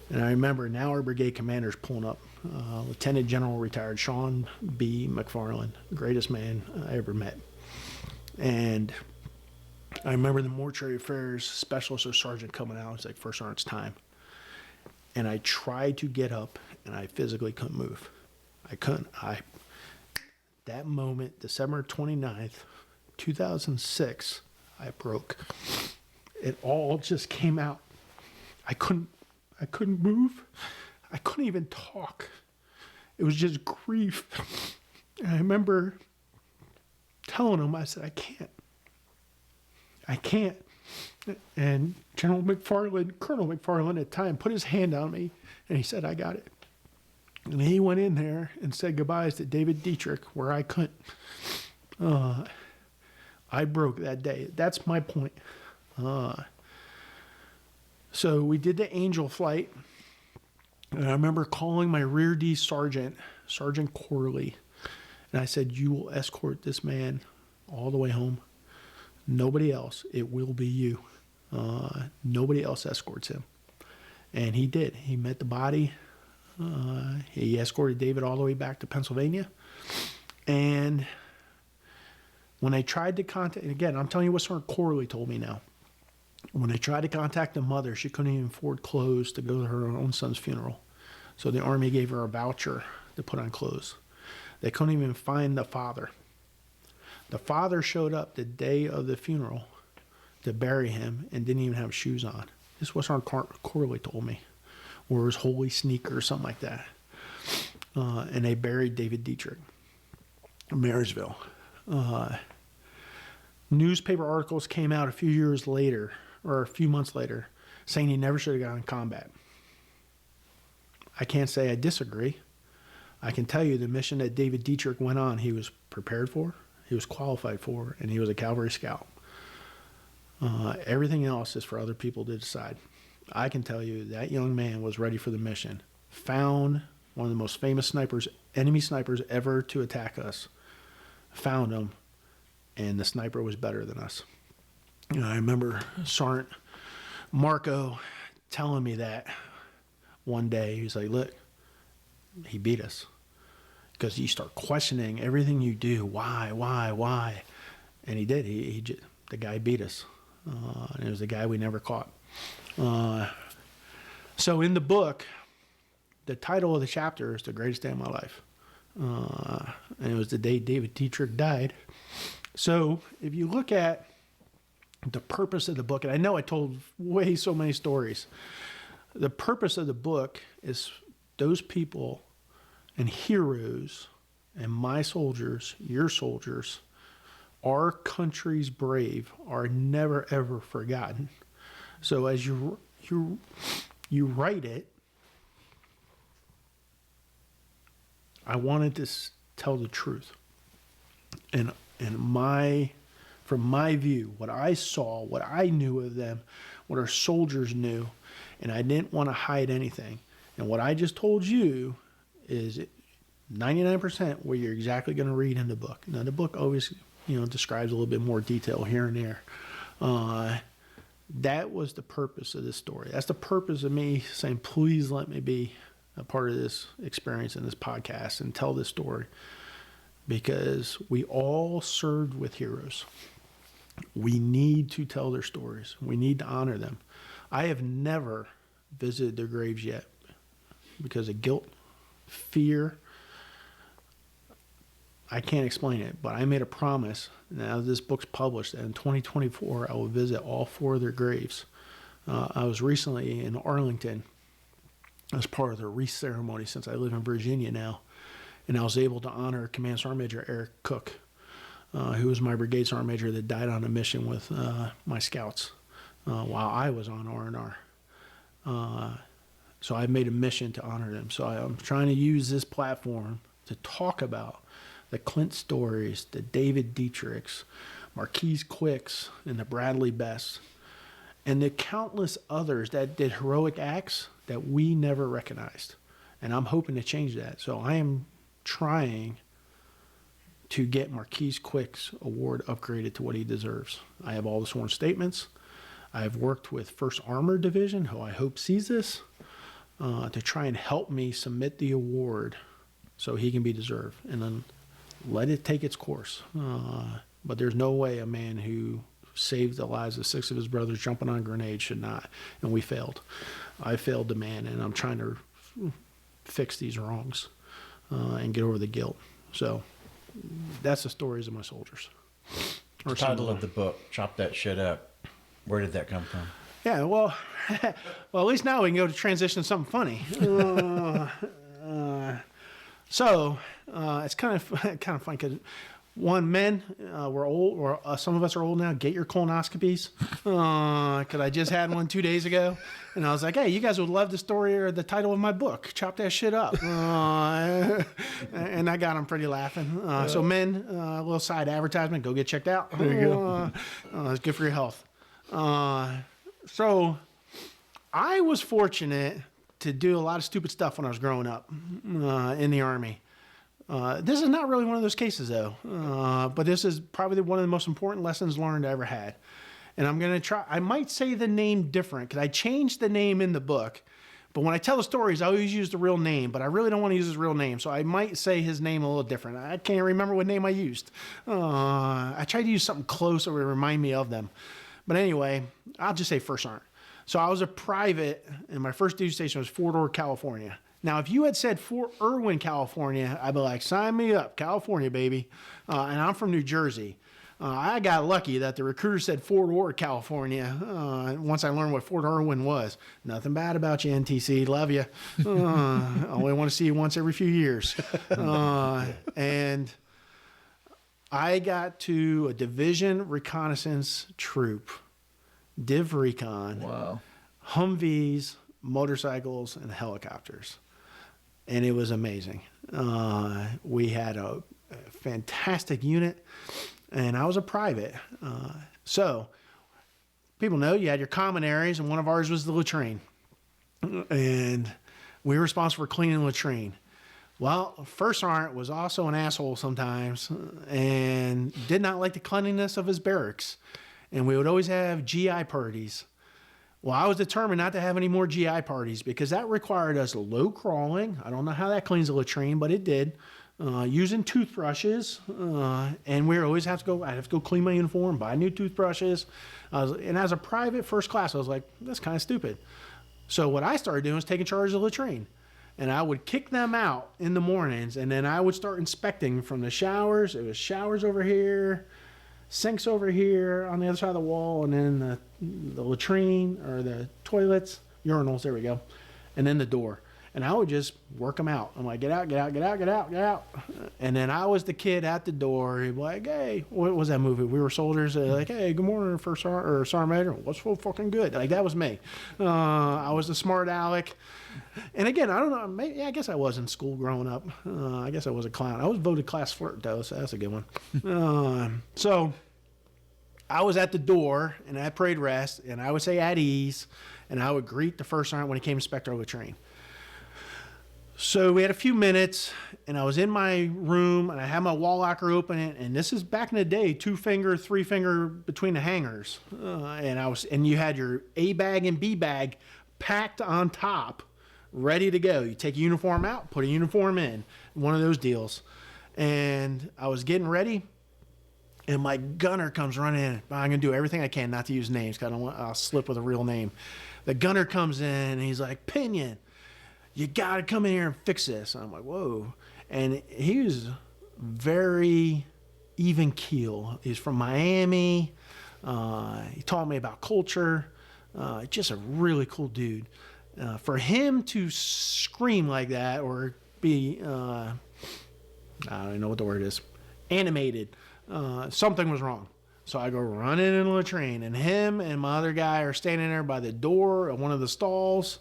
And I remember now our brigade commander's pulling up, Lieutenant General retired Sean B. McFarland, the greatest man I ever met. And I remember the mortuary affairs specialist or sergeant coming out. It's like, "First Sergeant, it's time." And I tried to get up, and I physically couldn't move. I couldn't. That moment, December 29th, 2006, I broke. It all just came out. I couldn't move. I couldn't even talk. It was just grief. And I remember telling him, I said, I can't. And Colonel McFarland at the time, put his hand on me, and he said, "I got it." And he went in there and said goodbyes to David Dietrich, where I couldn't. I broke that day. That's my point. So we did the Angel flight, and I remember calling my Rear D Sergeant, Sergeant Corley, and I said, "You will escort this man all the way home. Nobody else. It will be you. Nobody else escorts him." And he did. He met the body. He escorted David all the way back to Pennsylvania. And when I tried to contact, and again, I'm telling you what Sergeant Corley told me now. When I tried to contact the mother, she couldn't even afford clothes to go to her own son's funeral. So the Army gave her a voucher to put on clothes. They couldn't even find the father. The father showed up the day of the funeral to bury him and didn't even have shoes on. This is what Sergeant Corley told me. Or his holy sneaker or something like that. And they buried David Dietrich in Marysville. Newspaper articles came out a few years later, or a few months later, saying he never should have gone in combat. I can't say I disagree. I can tell you the mission that David Dietrich went on, he was prepared for, he was qualified for, and he was a cavalry scout. Everything else is for other people to decide. I can tell you that young man was ready for the mission. Found one of the most famous snipers, enemy snipers ever to attack us. Found him, and the sniper was better than us. I remember Sergeant Marco telling me that one day. He was like, "Look, he beat us." Because you start questioning everything you do. Why? And he did. The guy beat us. And it was the guy we never caught. So in the book, the title of the chapter is "The Greatest Day of My Life." And it was the day David Dietrich died. So if you look at the purpose of the book, and I know I told so many stories, the purpose of the book is those people and heroes and my soldiers, your soldiers, our country's brave are never ever forgotten. So as you write it, I wanted to tell the truth. And from my view, what I saw, what I knew of them, what our soldiers knew, and I didn't want to hide anything. And what I just told you is 99% what you're exactly going to read in the book. Now, the book always, describes a little bit more detail here and there. That was the purpose of this story. That's the purpose of me saying, please let me be a part of this experience in this podcast and tell this story, because we all served with heroes. We need to tell their stories. We need to honor them. I have never visited their graves yet because of guilt, fear. I can't explain it, but I made a promise. Now this book's published, and in 2024, I will visit all 4 of their graves. I was recently in Arlington as part of the wreath ceremony, since I live in Virginia now, and I was able to honor Command Sergeant Major Eric Cook, who was my brigade sergeant major that died on a mission with my scouts while I was on R&R. So I've made a mission to honor them. So I'm trying to use this platform to talk about the Clint stories, the David Dietrichs, Marquise Quicks, and the Bradley Bests, and the countless others that did heroic acts that we never recognized. And I'm hoping to change that. So I am trying to get Marquise Quick's award upgraded to what he deserves. I have all the sworn statements. I have worked with 1st Armored Division, who I hope sees this, to try and help me submit the award so he can be deserved. And then let it take its course. But there's no way a man who saved the lives of 6 of his brothers jumping on grenades should not. And we failed. I failed the man, and I'm trying to fix these wrongs and get over the guilt. So that's the stories of my soldiers. The title of the book, Chop That Shit Up. Where did that come from? Yeah, well, at least now we can go to transition to something funny. So it's kind of fun because One, men, we're old, or some of us are old now. Get your colonoscopies, because I just had one 2 days ago, and I was like, "Hey, you guys would love the story or the title of my book. Chop that shit up," and I got them pretty laughing. So, men, a little side advertisement. Go get checked out. There you go. It's good for your health. So, I was fortunate to do a lot of stupid stuff when I was growing up in the Army. This is not really one of those cases, though, but this is probably one of the most important lessons learned I ever had. And I'm going to try, I might say the name different because I changed the name in the book, but when I tell the stories, I always use the real name, but I really don't want to use his real name, so I might say his name a little different. I can't remember what name I used. I tried to use something close that would remind me of them. But anyway, I'll just say First Sergeant. So I was a private, and my first duty station was Fort Ord, California. Now, if you had said Fort Irwin, California, I'd be like, sign me up, California, baby. And I'm from New Jersey. I got lucky that the recruiter said Fort Ord, California, once I learned what Fort Irwin was. Nothing bad about you, NTC. Love you. I only want to see you once every few years. And I got to a division reconnaissance troop, Div Recon. Wow. Humvees, motorcycles, and helicopters. And it was amazing. We had a fantastic unit, and I was a private. So people know you had your common areas, and one of ours was the latrine. And we were responsible for cleaning the latrine. Well, First Sergeant was also an asshole sometimes and did not like the cleanliness of his barracks. And we would always have GI parties. Well, I was determined not to have any more GI parties because that required us low crawling. I don't know how that cleans a latrine, but it did. Using toothbrushes, and we always have to go. I'd have to go clean my uniform, buy new toothbrushes. And as a private first class, I was like, that's kind of stupid. So what I started doing was taking charge of the latrine, and I would kick them out in the mornings, and then I would start inspecting from the showers. It was showers over here, sinks over here on the other side of the wall, and then the latrine or the toilets, urinals, there we go, and then the door. And I would just work them out. I'm like, get out, get out, get out, get out, get out. And then I was the kid at the door. He'd be like, hey, what was that movie? We Were Soldiers. Like, hey, good morning, First Sergeant Major. What's so fucking good? Like, that was me. I was the smart aleck. And again, I don't know. Maybe, I guess I was in school growing up. I guess I was a clown. I was voted class flirt, though, so that's a good one. So I was at the door, and I prayed rest, and I would say at ease, and I would greet the First Sergeant when he came to inspect our latrine. So we had a few minutes, and I was in my room, and I had my wall locker open, and this is back in the day, 2-finger, 3-finger between the hangers, and you had your A bag and B bag packed on top, ready to go. You take a uniform out, put a uniform in, one of those deals. And I was getting ready, and my gunner comes running in. I'm gonna do everything I can not to use names, because I'll slip with a real name. The gunner comes in, and he's like, Pinion, you got to come in here and fix this. And I'm like, whoa. And he was very even keel. He's from Miami. He taught me about culture. Just a really cool dude. For him to scream like that or be, I don't even know what the word is, animated, something was wrong. So I go running in the latrine, and him and my other guy are standing there by the door of one of the stalls.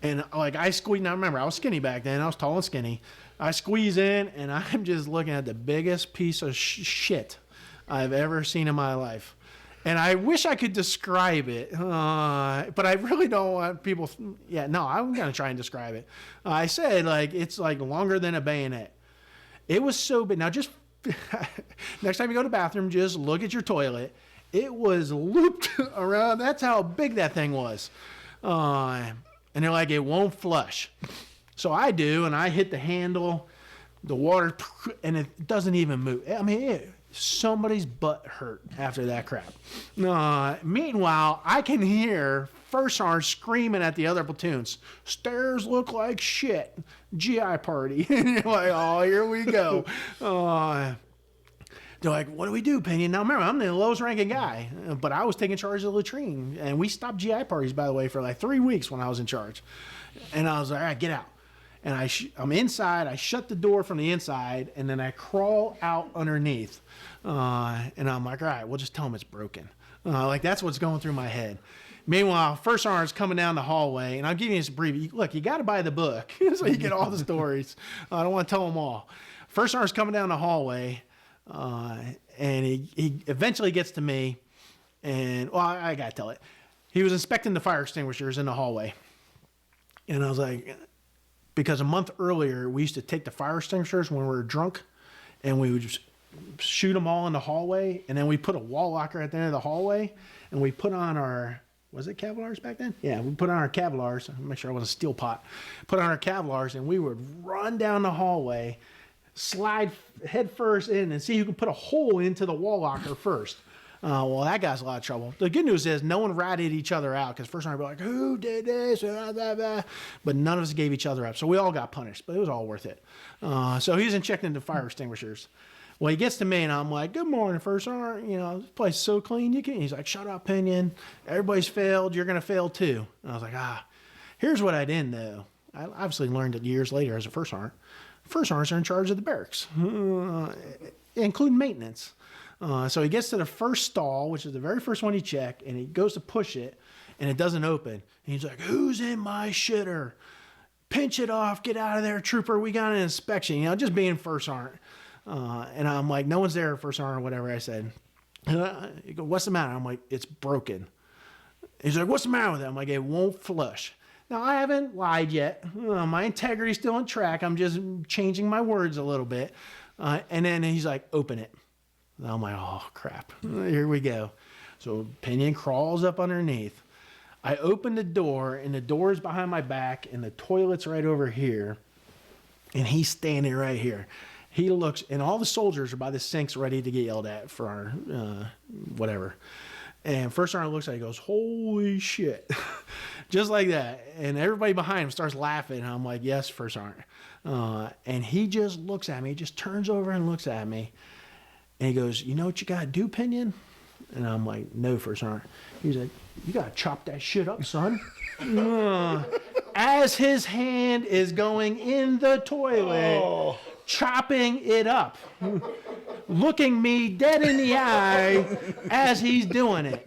And like I squeeze, now remember, I was skinny back then. I was tall and skinny. I squeeze in, and I'm just looking at the biggest piece of shit I've ever seen in my life. And I wish I could describe it, but I really don't want people. Yeah, no, I'm going to try and describe it. I said, like, it's like longer than a bayonet. It was so big. Now, just next time you go to the bathroom, just look at your toilet. It was looped around. That's how big that thing was. And they're like, it won't flush. So I do, and I hit the handle, the water, and it doesn't even move. I mean, somebody's butt hurt after that crap. Meanwhile, I can hear First Sergeant screaming at the other platoons, stairs look like shit, GI party. And you're like, oh, here we go. They're like, what do we do, Pinion? Now, remember, I'm the lowest ranking guy, but I was taking charge of the latrine. And we stopped GI parties, by the way, for like 3 weeks when I was in charge. And I was like, all right, get out. and I'm inside. I shut the door from the inside, and then I crawl out underneath. And I'm like, all right, we'll just tell him it's broken. Like that's what's going through my head. Meanwhile, First Sergeant's coming down the hallway, and I'm giving you this brief. Look, you got to buy the book so you get all the stories. I don't want to tell them all. First Sergeant's coming down the hallway, and he eventually gets to me, and well, I got to tell it. He was inspecting the fire extinguishers in the hallway, and I was like, because a month earlier we used to take the fire extinguishers when we were drunk, and we would just shoot them all in the hallway, and then we put a wall locker at the end of the hallway, and we put on our, was it Kevlars back then? Yeah, we put on our Kevlars. Make sure I wasn't a steel pot. Put on our Kevlars, and we would run down the hallway, slide head first in, and see who can put a hole into the wall locker first. Well, that guy's a lot of trouble. The good news is no one ratted each other out, because first time I'd be like, who did this? But none of us gave each other up. So we all got punished, but it was all worth it. So he's checking into fire extinguishers. Well, he gets to me, and I'm like, good morning, First Sergeant. You know, this place is so clean. You can. He's like, shut up, Pinion. Everybody's failed. You're going to fail, too. And I was like, here's what I didn't know. I obviously learned it years later as a First Sergeant. First Sergeants are in charge of the barracks, including maintenance. So he gets to the first stall, which is the very first one he checked, and he goes to push it, and it doesn't open. And he's like, who's in my shitter? Pinch it off. Get out of there, trooper. We got an inspection. You know, just being First Sergeant. And I'm like, no one's there, First Sergeant, or whatever I said. He goes, what's the matter? I'm like, it's broken. He's like, what's the matter with it? I'm like, it won't flush. Now, I haven't lied yet. My integrity's still on track. I'm just changing my words a little bit. And then he's like, open it. And I'm like, oh, crap. Here we go. So Pinion crawls up underneath. I open the door, and the door is behind my back, and the toilet's right over here. And he's standing right here. He looks, and all the soldiers are by the sinks ready to get yelled at for our whatever. And First Sergeant looks at it, he goes, holy shit. Just like that. And everybody behind him starts laughing. And I'm like, yes, First Sergeant. And he just looks at me. He just turns over and looks at me. And he goes, you know what you got to do, Pinion? And I'm like, no, First Sergeant. He's like, you got to chop that shit up, son. As his hand is going in the toilet, chopping it up, looking me dead in the eye as he's doing it.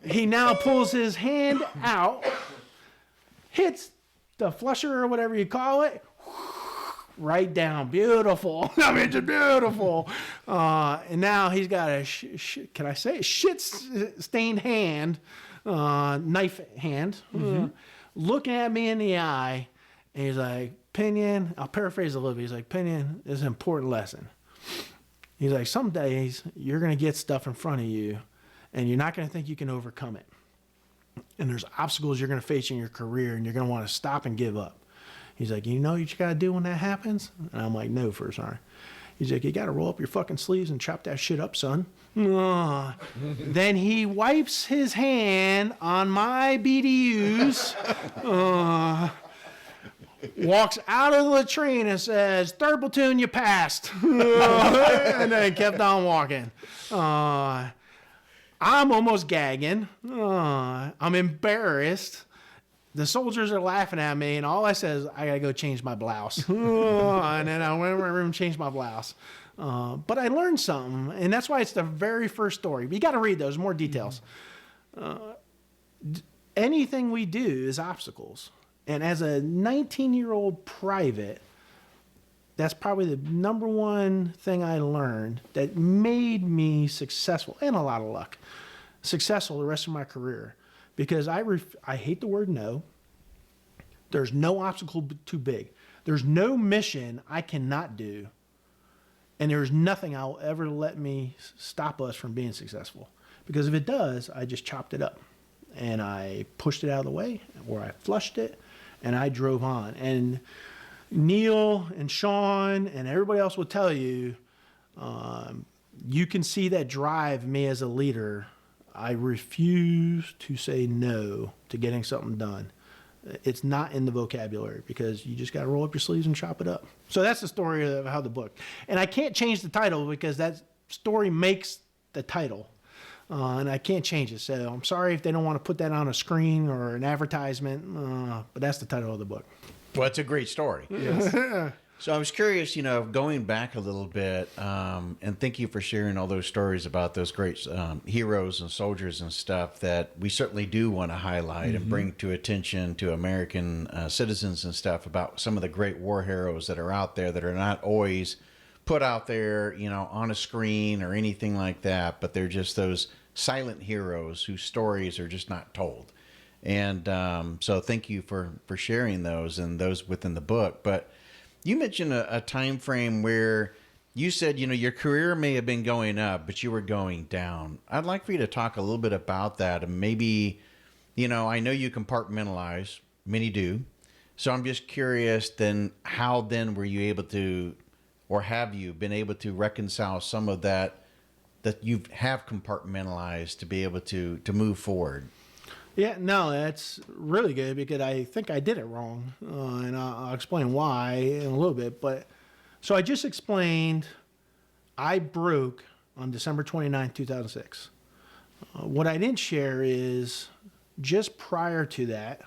He now pulls his hand out, hits the flusher or whatever you call it, right down. Beautiful. I mean, just beautiful. And now he's got a, can I say it? Shit-stained hand, knife hand, looking at me in the eye. And he's like, Pinion, I'll paraphrase a little bit. He's like, Pinion, this is an important lesson. He's like, some days you're going to get stuff in front of you, and you're not going to think you can overcome it. And there's obstacles you're going to face in your career, and you're going to want to stop and give up. He's like, you know what you got to do when that happens? And I'm like, no, First Sergeant. He's like, you got to roll up your fucking sleeves and chop that shit up, son. Then he wipes his hand on my BDUs, walks out of the latrine and says, 3rd platoon, you passed. And then kept on walking. I'm almost gagging. I'm embarrassed. The soldiers are laughing at me, and all I said is, I got to go change my blouse. And then I went in my room and changed my blouse. But I learned something, and that's why it's the very first story. But you got to read those, more details. Anything we do is obstacles. And as a 19-year-old private, that's probably the number one thing I learned that made me successful, and a lot of luck, successful the rest of my career. Because I hate the word no. There's no obstacle too big. There's no mission I cannot do. And there's nothing I'll ever let me stop us from being successful. Because if it does, I just chopped it up. And I pushed it out of the way, or I flushed it, and I drove on. And Neil and Sean and everybody else will tell you, you can see that drive me as a leader. I refuse to say no to getting something done. It's not in the vocabulary, because you just got to roll up your sleeves and chop it up. So that's the story of how the book. And I can't change the title, because that story makes the title. And I can't change it. So I'm sorry if they don't want to put that on a screen or an advertisement, but that's the title of the book. Well, it's a great story. Yes. So I was curious, going back a little bit, and thank you for sharing all those stories about those great heroes and soldiers and stuff that we certainly do want to highlight and bring to attention to American citizens and stuff about some of the great war heroes that are out there that are not always put out there, on a screen or anything like that, but they're just those silent heroes whose stories are just not told. And so thank you for sharing those and those within the book. But you mentioned a time frame where you said, your career may have been going up, but you were going down. I'd like for you to talk a little bit about that. And maybe, I know you compartmentalize, many do. So I'm just curious then, how then were you able to, or have you been able to reconcile some of that you have compartmentalized to be able to move forward? Yeah, no, that's really good because I think I did it wrong, and I'll explain why in a little bit. But so I just explained I broke on December 29th, 2006. What I didn't share is just prior to that,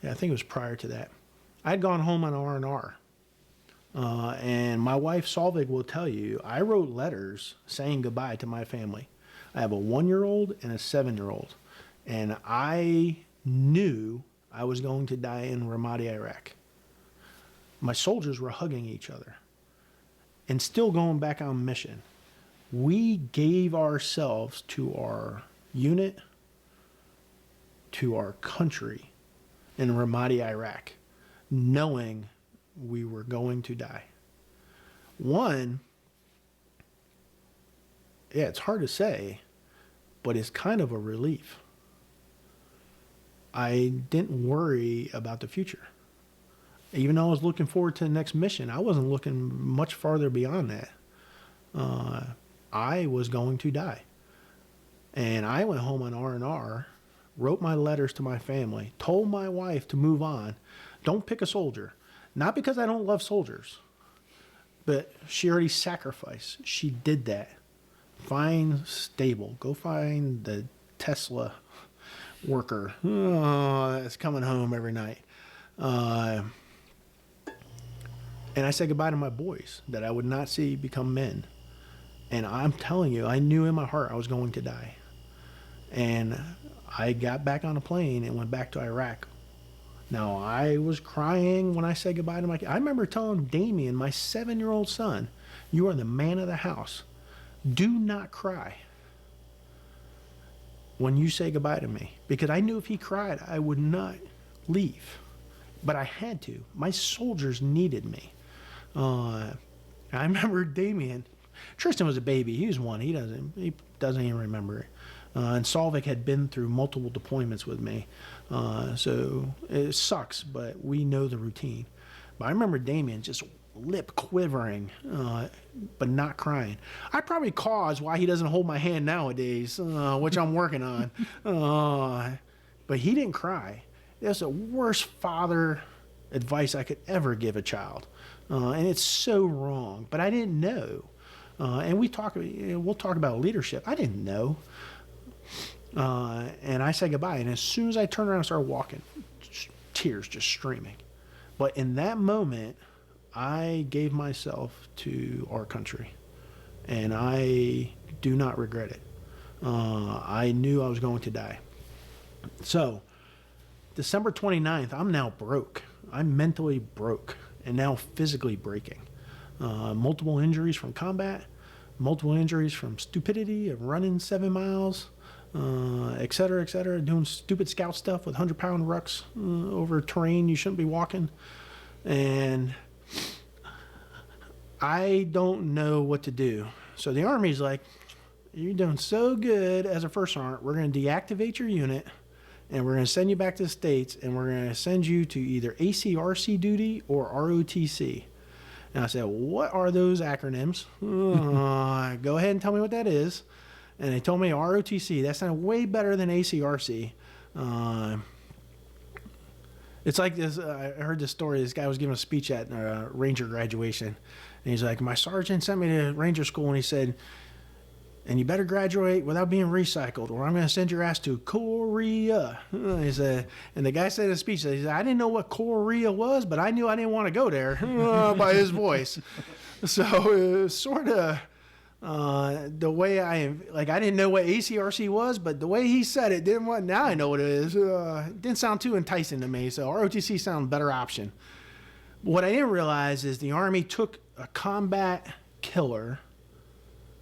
I think it was prior to that, I'd gone home on R&R. And my wife, Solvig, will tell you, I wrote letters saying goodbye to my family. I have a 1-year-old and a 7-year-old. And I knew I was going to die in Ramadi, Iraq. My soldiers were hugging each other and still going back on mission. We gave ourselves to our unit, to our country in Ramadi, Iraq, knowing we were going to die. It's hard to say, but it's kind of a relief. I didn't worry about the future. Even though I was looking forward to the next mission, I wasn't looking much farther beyond that. I was going to die. And I went home on R&R, wrote my letters to my family, told my wife to move on. Don't pick a soldier. Not because I don't love soldiers, but she already sacrificed. She did that. Find stable. Go find the Tesla worker that's coming home every night. And I said goodbye to my boys that I would not see become men. And I'm telling you, I knew in my heart I was going to die. And I got back on a plane and went back to Iraq. Now, I was crying when I said goodbye to my kid. I remember telling Damien, my 7-year-old son, you are the man of the house. Do not cry when you say goodbye to me. Because I knew if he cried, I would not leave. But I had to. My soldiers needed me. I remember Damien. Tristan was a baby. He was 1. He doesn't even remember it. And Solvik had been through multiple deployments with me. So it sucks, but we know the routine. But I remember Damien just lip quivering, but not crying. I probably caused why he doesn't hold my hand nowadays, which I'm working on. But he didn't cry. That's the worst father advice I could ever give a child. And it's so wrong, but I didn't know. And we'll talk about leadership. I didn't know. And I said goodbye. And as soon as I turned around and started walking, tears just streaming. But in that moment, I gave myself to our country. And I do not regret it. I knew I was going to die. So, December 29th, I'm now broke. I'm mentally broke and now physically breaking. Multiple injuries from combat, multiple injuries from stupidity of running 7 miles, et cetera, doing stupid scout stuff with 100-pound rucks over terrain you shouldn't be walking. And I don't know what to do. So the Army's like, you're doing so good as a first sergeant, we're going to deactivate your unit, and we're going to send you back to the States, and we're going to send you to either ACRC duty or ROTC. And I said, what are those acronyms? Go ahead and tell me what that is. And they told me ROTC. That sounded way better than ACRC. It's like this. I heard this story. This guy was giving a speech at Ranger graduation. And he's like, my sergeant sent me to Ranger school, and he said, and you better graduate without being recycled, or I'm going to send your ass to Korea. He said, and the guy said in his speech, he said, I didn't know what Korea was, but I knew I didn't want to go there by his voice. So it was sort of the way I didn't know what ACRC was, but the way he said it didn't. Now I know what it is. It didn't sound too enticing to me. So ROTC sounded a better option. What I didn't realize is the Army took a combat killer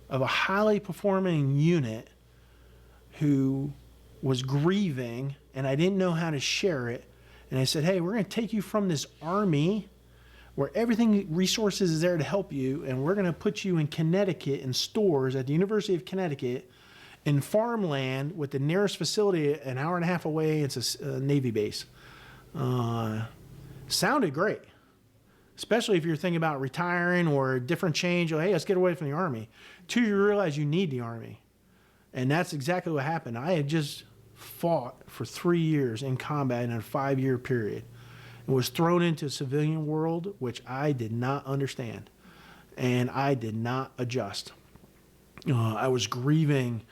of a highly performing unit who was grieving, and I didn't know how to share it. And I said, hey, we're going to take you from this Army where everything, resources is there to help you, and we're going to put you in Connecticut in stores at the University of Connecticut in farmland with the nearest facility an hour and a half away. It's a Navy base. Sounded great, especially if you're thinking about retiring or a different change. Hey, let's get away from the Army. Two, you realize you need the Army. And that's exactly what happened. I had just fought for 3 years in combat in a 5-year period and was thrown into a civilian world, which I did not understand. And I did not adjust. I was grieving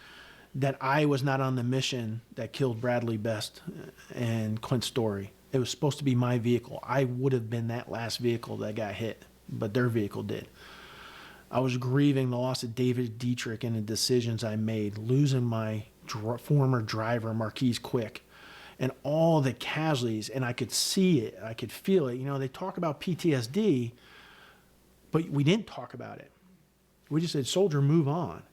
that I was not on the mission that killed Bradley Best and Clint Story. It was supposed to be my vehicle. I would have been that last vehicle that got hit, but their vehicle did. I was grieving the loss of David Dietrich and the decisions I made, losing my former driver, Marquise Quick, and all the casualties, and I could see it. I could feel it. You know, they talk about PTSD, but we didn't talk about it. We just said, soldier, move on.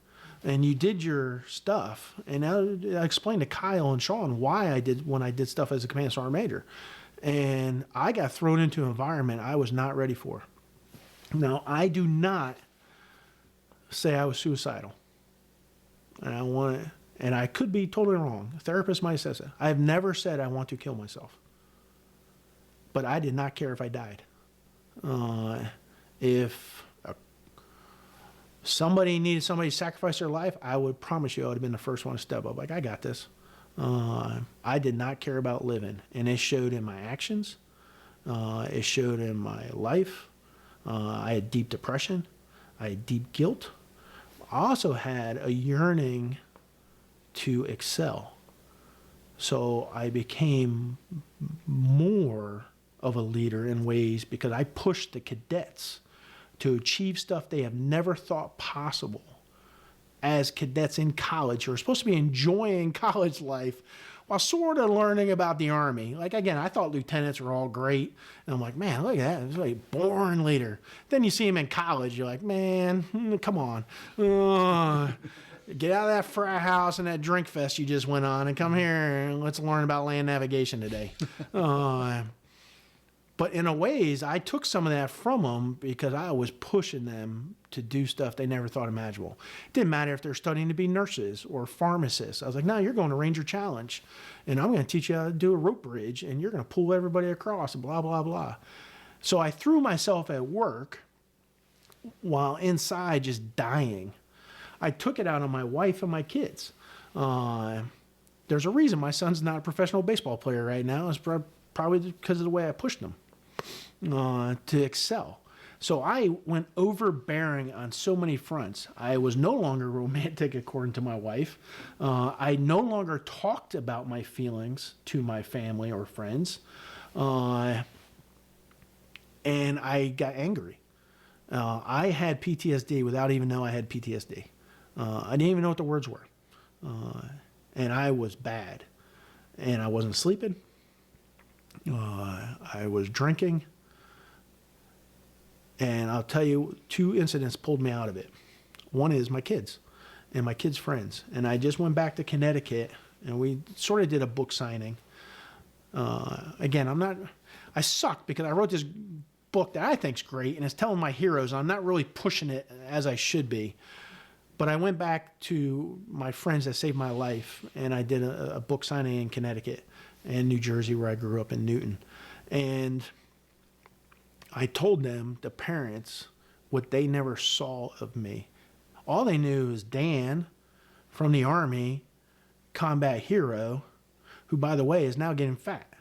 And you did your stuff. And I explained to Kyle and Sean why I did when I did stuff as a command sergeant major. And I got thrown into an environment I was not ready for. Now, I do not say I was suicidal. And I could be totally wrong. A therapist might have said that. I have never said I want to kill myself. But I did not care if I died. If somebody needed somebody to sacrifice their life, I would promise you I would have been the first one to step up. Like, I got this. I did not care about living. And it showed in my actions. It showed in my life. I had deep depression. I had deep guilt. I also had a yearning to excel. So I became more of a leader in ways because I pushed the cadets to achieve stuff they have never thought possible as cadets in college who are supposed to be enjoying college life while sort of learning about the Army. Like, again, I thought lieutenants were all great. And I'm like, man, look at that. It's like a boring leader. Then you see him in college. You're like, man, come on. Get out of that frat house and that drink fest you just went on and come here and let's learn about land navigation today. But in a ways, I took some of that from them because I was pushing them to do stuff they never thought imaginable. It didn't matter if they're studying to be nurses or pharmacists. I was like, no, you're going to Ranger Challenge, and I'm going to teach you how to do a rope bridge, and you're going to pull everybody across, and blah, blah, blah. So I threw myself at work while inside just dying. I took it out on my wife and my kids. There's a reason my son's not a professional baseball player right now. It's probably because of the way I pushed him to excel. So I went overbearing on so many fronts. I was no longer romantic, according to my wife. I no longer talked about my feelings to my family or friends. And I got angry. I had PTSD without even knowing I had PTSD. I didn't even know what the words were. And I was bad. And I wasn't sleeping. I was drinking. And I'll tell you, 2 incidents pulled me out of it. One is my kids and my kids' friends. And I just went back to Connecticut, and we sort of did a book signing. Again, I suck because I wrote this book that I think's great, and it's telling my heroes. I'm not really pushing it as I should be. But I went back to my friends that saved my life, and I did a book signing in Connecticut and New Jersey, where I grew up in Newton. And I told them, the parents, what they never saw of me. All they knew was Dan from the Army, combat hero, who, by the way, is now getting fat.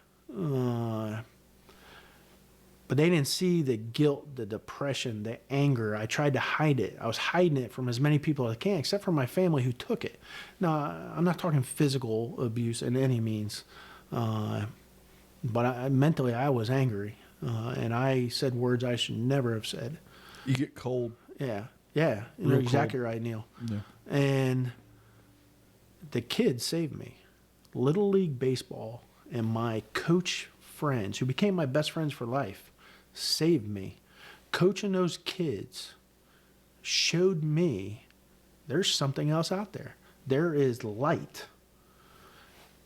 But they didn't see the guilt, the depression, the anger. I tried to hide it. I was hiding it from as many people as I can, except for my family who took it. Now, I'm not talking physical abuse in any means, but mentally I was angry, and I said words I should never have said. You get cold. Yeah, you're exactly right, Neil. Yeah. And the kids saved me. Little League Baseball and my coach friends, who became my best friends for life, saved me. Coaching those kids showed me there's something else out there. There is light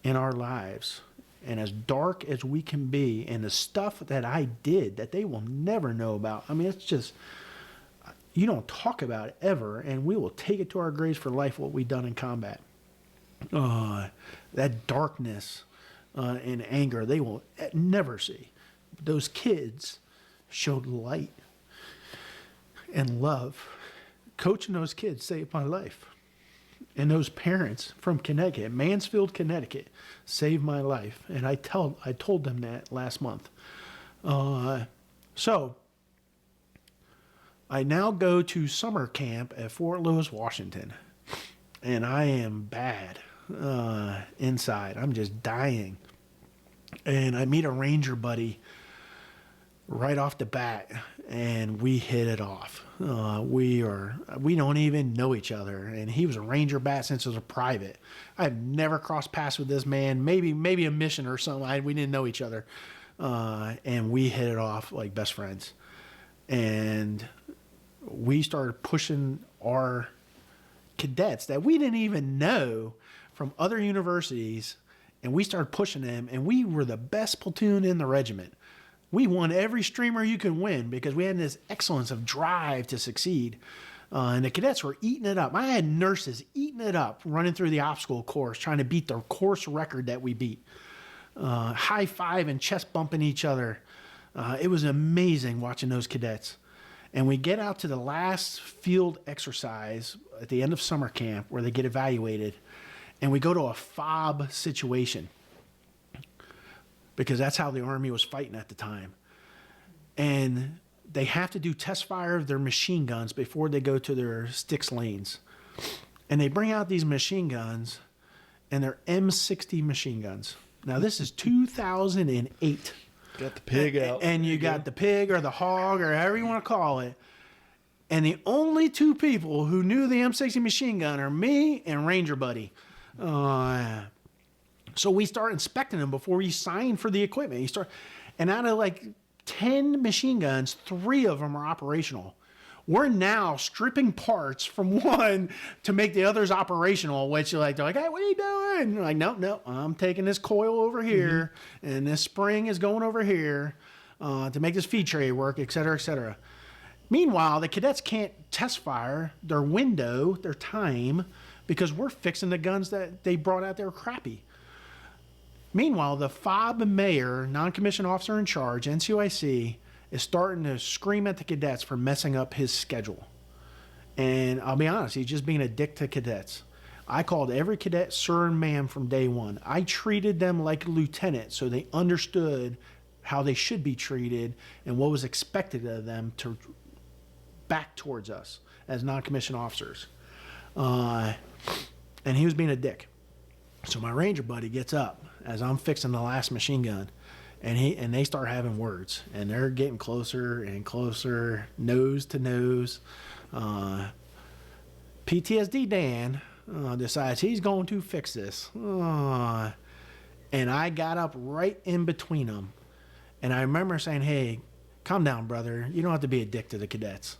in our lives. And as dark as we can be, and the stuff that I did that they will never know about, I mean, it's just, you don't talk about it ever, and we will take it to our graves for life what we've done in combat. That darkness and anger, they will never see. Those kids showed light and love. Coaching those kids saved my life. And those parents from Connecticut, Mansfield, Connecticut, saved my life. And I told them that last month. So I now go to summer camp at Fort Lewis, Washington. And I am bad inside. I'm just dying. And I meet a Ranger buddy right off the bat, and we hit it off. We don't even know each other, and he was a Ranger bat since I was a private. I've never crossed paths with this man. Maybe a mission or something. We didn't know each other, and we hit it off like best friends. And we started pushing our cadets that we didn't even know from other universities, and we started pushing them, and we were the best platoon in the regiment. We won every streamer you can win because we had this excellence of drive to succeed. And the cadets were eating it up. I had nurses eating it up, running through the obstacle course, trying to beat the course record that we beat. High five and chest bumping each other. It was amazing watching those cadets. And we get out to the last field exercise at the end of summer camp where they get evaluated. And we go to a fob situation, because that's how the Army was fighting at the time. And they have to do test fire of their machine guns before they go to their sticks lanes. And they bring out these machine guns, and they're M60 machine guns. Now, this is 2008. Got the pig out. And you got the pig or the hog or however you want to call it. And the only two people who knew the M60 machine gun are me and Ranger Buddy. So we start inspecting them before we sign for the equipment. And out of like 10 machine guns, 3 of them are operational. We're now stripping parts from one to make the others operational, which they're like, hey, what are you doing? And you're like, no, I'm taking this coil over here, and this spring is going over here to make this feed tray work, et cetera, et cetera. Meanwhile, the cadets can't test fire their window, their time, because we're fixing the guns that they brought out there crappy. Meanwhile, the FOB mayor, non-commissioned officer in charge, NCOIC, is starting to scream at the cadets for messing up his schedule. And I'll be honest, he's just being a dick to cadets. I called every cadet sir and ma'am from day one. I treated them like a lieutenant so they understood how they should be treated and what was expected of them to back towards us as non-commissioned officers. And he was being a dick. So my Ranger buddy gets up as I'm fixing the last machine gun, and they start having words, and they're getting closer and closer, nose to nose. PTSD Dan decides he's going to fix this. And I got up right in between them, and I remember saying, hey, calm down, brother. You don't have to be a dick to the cadets.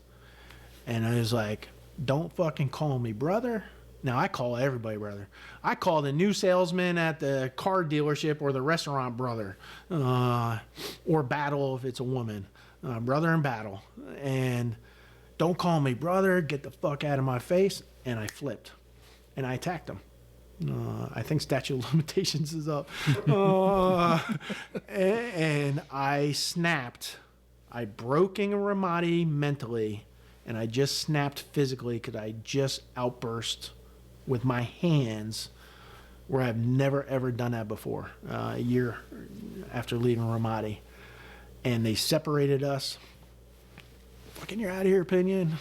And I was like, don't fucking call me brother. Now, I call everybody brother. I call the new salesman at the car dealership or the restaurant brother, or battle if it's a woman, brother in battle. And don't call me brother, get the fuck out of my face. And I flipped, and I attacked him. I think statute of limitations is up. And I snapped. I broke in Ramadi mentally, and I just snapped physically because I just outburst with my hands where I've never, ever done that before, a year after leaving Ramadi. and they separated us. Fucking, you're out of here, Pinion.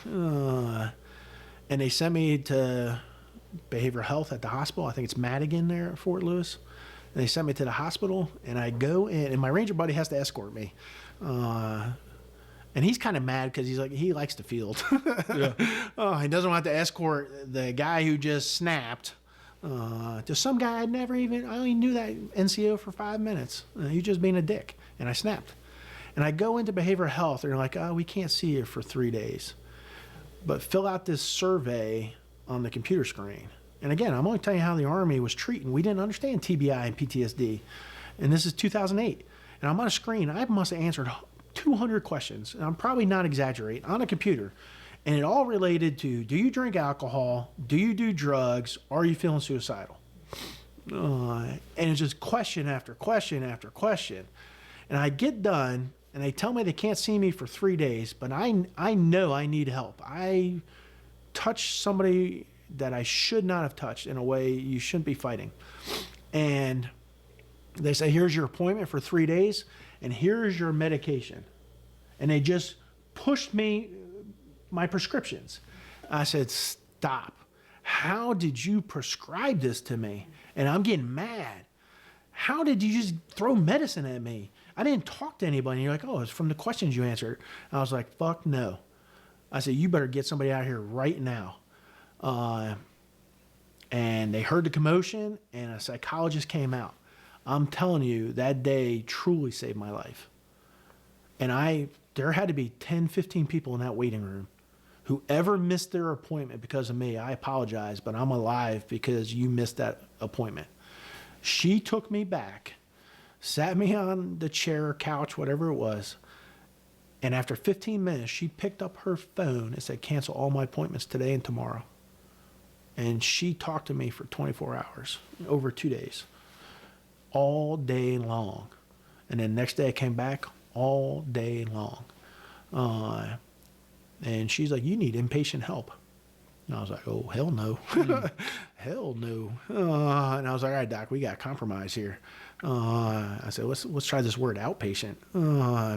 And they sent me to behavioral health at the hospital. I think it's Madigan there at Fort Lewis. And they sent me to the hospital, and I go in, and my ranger buddy has to escort me. And he's kind of mad because he's like, he likes the field. Yeah. He doesn't want to escort the guy who just snapped to some guy I only knew that NCO for 5 minutes. He just being a dick. And I snapped. And I go into behavioral health, and they're like, oh, we can't see you for 3 days. But fill out this survey on the computer screen. And again, I'm only telling you how the Army was treating. We didn't understand TBI and PTSD. And this is 2008. And I'm on a screen. I must have answered 200 questions. And I'm probably not exaggerating, on a computer. And it all related to, do you drink alcohol? Do you do drugs? Are you feeling suicidal? And it's just question after question after question. And I get done, and they tell me they can't see me for 3 days, but I know I need help. I touched somebody that I should not have touched in a way you shouldn't be fighting. And they say, here's your appointment for 3 days, and here's your medication. And they just pushed me my prescriptions. I said, stop. How did you prescribe this to me? And I'm getting mad. How did you just throw medicine at me? I didn't talk to anybody. And you're like, oh, it's from the questions you answered. I was like, fuck no. I said, you better get somebody out here right now. And they heard the commotion, and a psychologist came out. I'm telling you, that day truly saved my life. And there had to be 10, 15 people in that waiting room. Whoever missed their appointment because of me, I apologize, but I'm alive because you missed that appointment. She took me back, sat me on the chair, couch, whatever it was, and after 15 minutes, she picked up her phone and said, cancel all my appointments today and tomorrow. And she talked to me for 24 hours, over 2 days, all day long. And then next day I came back all day long. And she's like, you need inpatient help. And I was like, oh, hell no. Hell no. And I was like, all right, doc, we got compromise here. I said, let's try this word outpatient.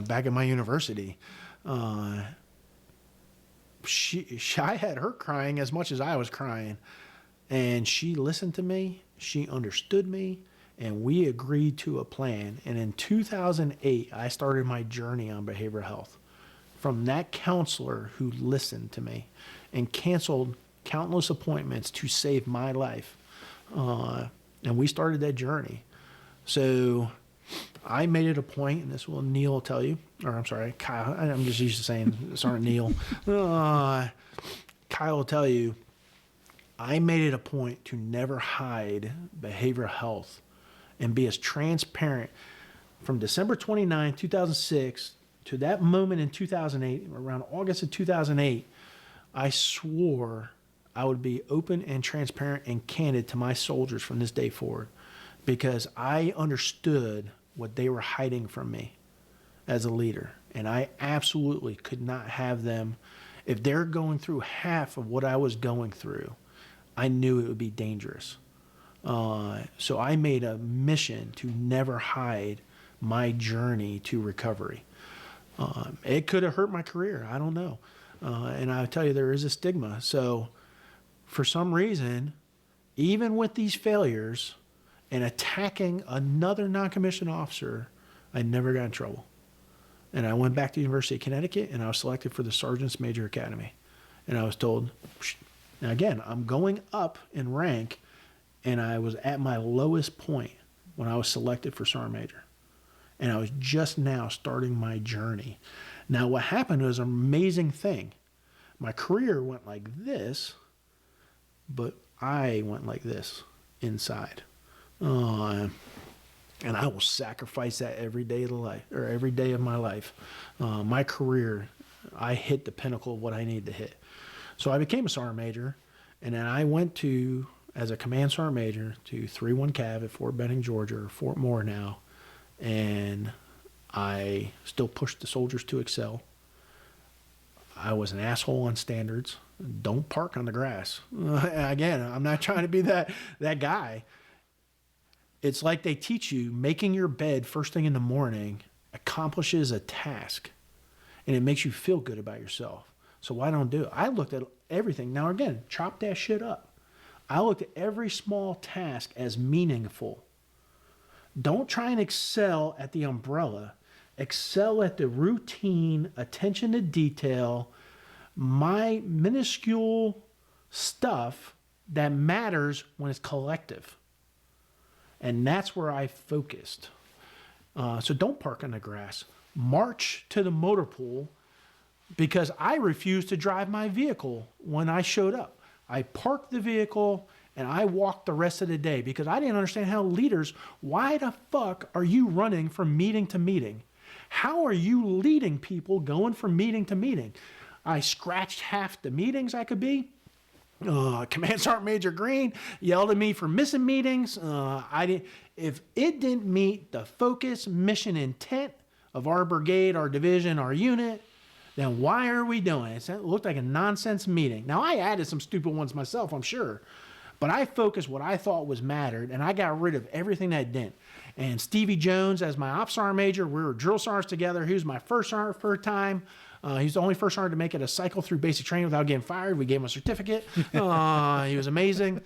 Back at my university. I had her crying as much as I was crying. And she listened to me. She understood me. And we agreed to a plan. And in 2008, I started my journey on behavioral health from that counselor who listened to me and canceled countless appointments to save my life. And we started that journey. So I made it a point, and this will Neil tell you, or I'm sorry, Kyle. I'm just used to saying, sorry, Neil. Kyle will tell you, I made it a point to never hide behavioral health and be as transparent. From December 29, 2006 to that moment in 2008, around August of 2008, I swore I would be open and transparent and candid to my soldiers from this day forward, because I understood what they were hiding from me as a leader. And I absolutely could not have them, if they're going through half of what I was going through, I knew it would be dangerous. So I made a mission to never hide my journey to recovery. It could have hurt my career. I don't know. And I'll tell you, there is a stigma. So for some reason, even with these failures and attacking another non-commissioned officer, I never got in trouble. And I went back to the University of Connecticut, and I was selected for the Sergeant's Major Academy. And I was told, now again, I'm going up in rank, and I was at my lowest point when I was selected for Sergeant Major. And I was just now starting my journey. Now, what happened was an amazing thing. My career went like this, but I went like this inside. And I will sacrifice that every day of the life, or every day of my life. My career, I hit the pinnacle of what I needed to hit. So I became a Sergeant Major, and then I went to, as a Command Sergeant Major, to 3-1 Cav at Fort Benning, Georgia, or Fort Moore now. And I still pushed the soldiers to excel. I was an asshole on standards. Don't park on the grass. Again, I'm not trying to be that guy. It's like they teach you making your bed first thing in the morning accomplishes a task and it makes you feel good about yourself. So why don't do it? I looked at everything. Now, again, chop that shit up. I looked at every small task as meaningful. Don't try and excel at the umbrella. Excel at the routine, attention to detail, my minuscule stuff that matters when it's collective. And that's where I focused. So don't park on the grass. March to the motor pool, because I refused to drive my vehicle when I showed up. I parked the vehicle and I walked the rest of the day because I didn't understand how leaders, why the fuck are you running from meeting to meeting? How are you leading people going from meeting to meeting? I scratched half the meetings I could be. Command Sergeant Major Green yelled at me for missing meetings. If it didn't meet the focus, mission, intent of our brigade, our division, our unit, then why are we doing it? It looked like a nonsense meeting. Now, I added some stupid ones myself, I'm sure. But I focused what I thought was mattered, and I got rid of everything that didn't. And Stevie Jones, as my ops sergeant major, we were drill sergeants together. He was my first sergeant for a time. He's the only first sergeant to make it a cycle through basic training without getting fired. We gave him a certificate. He was amazing.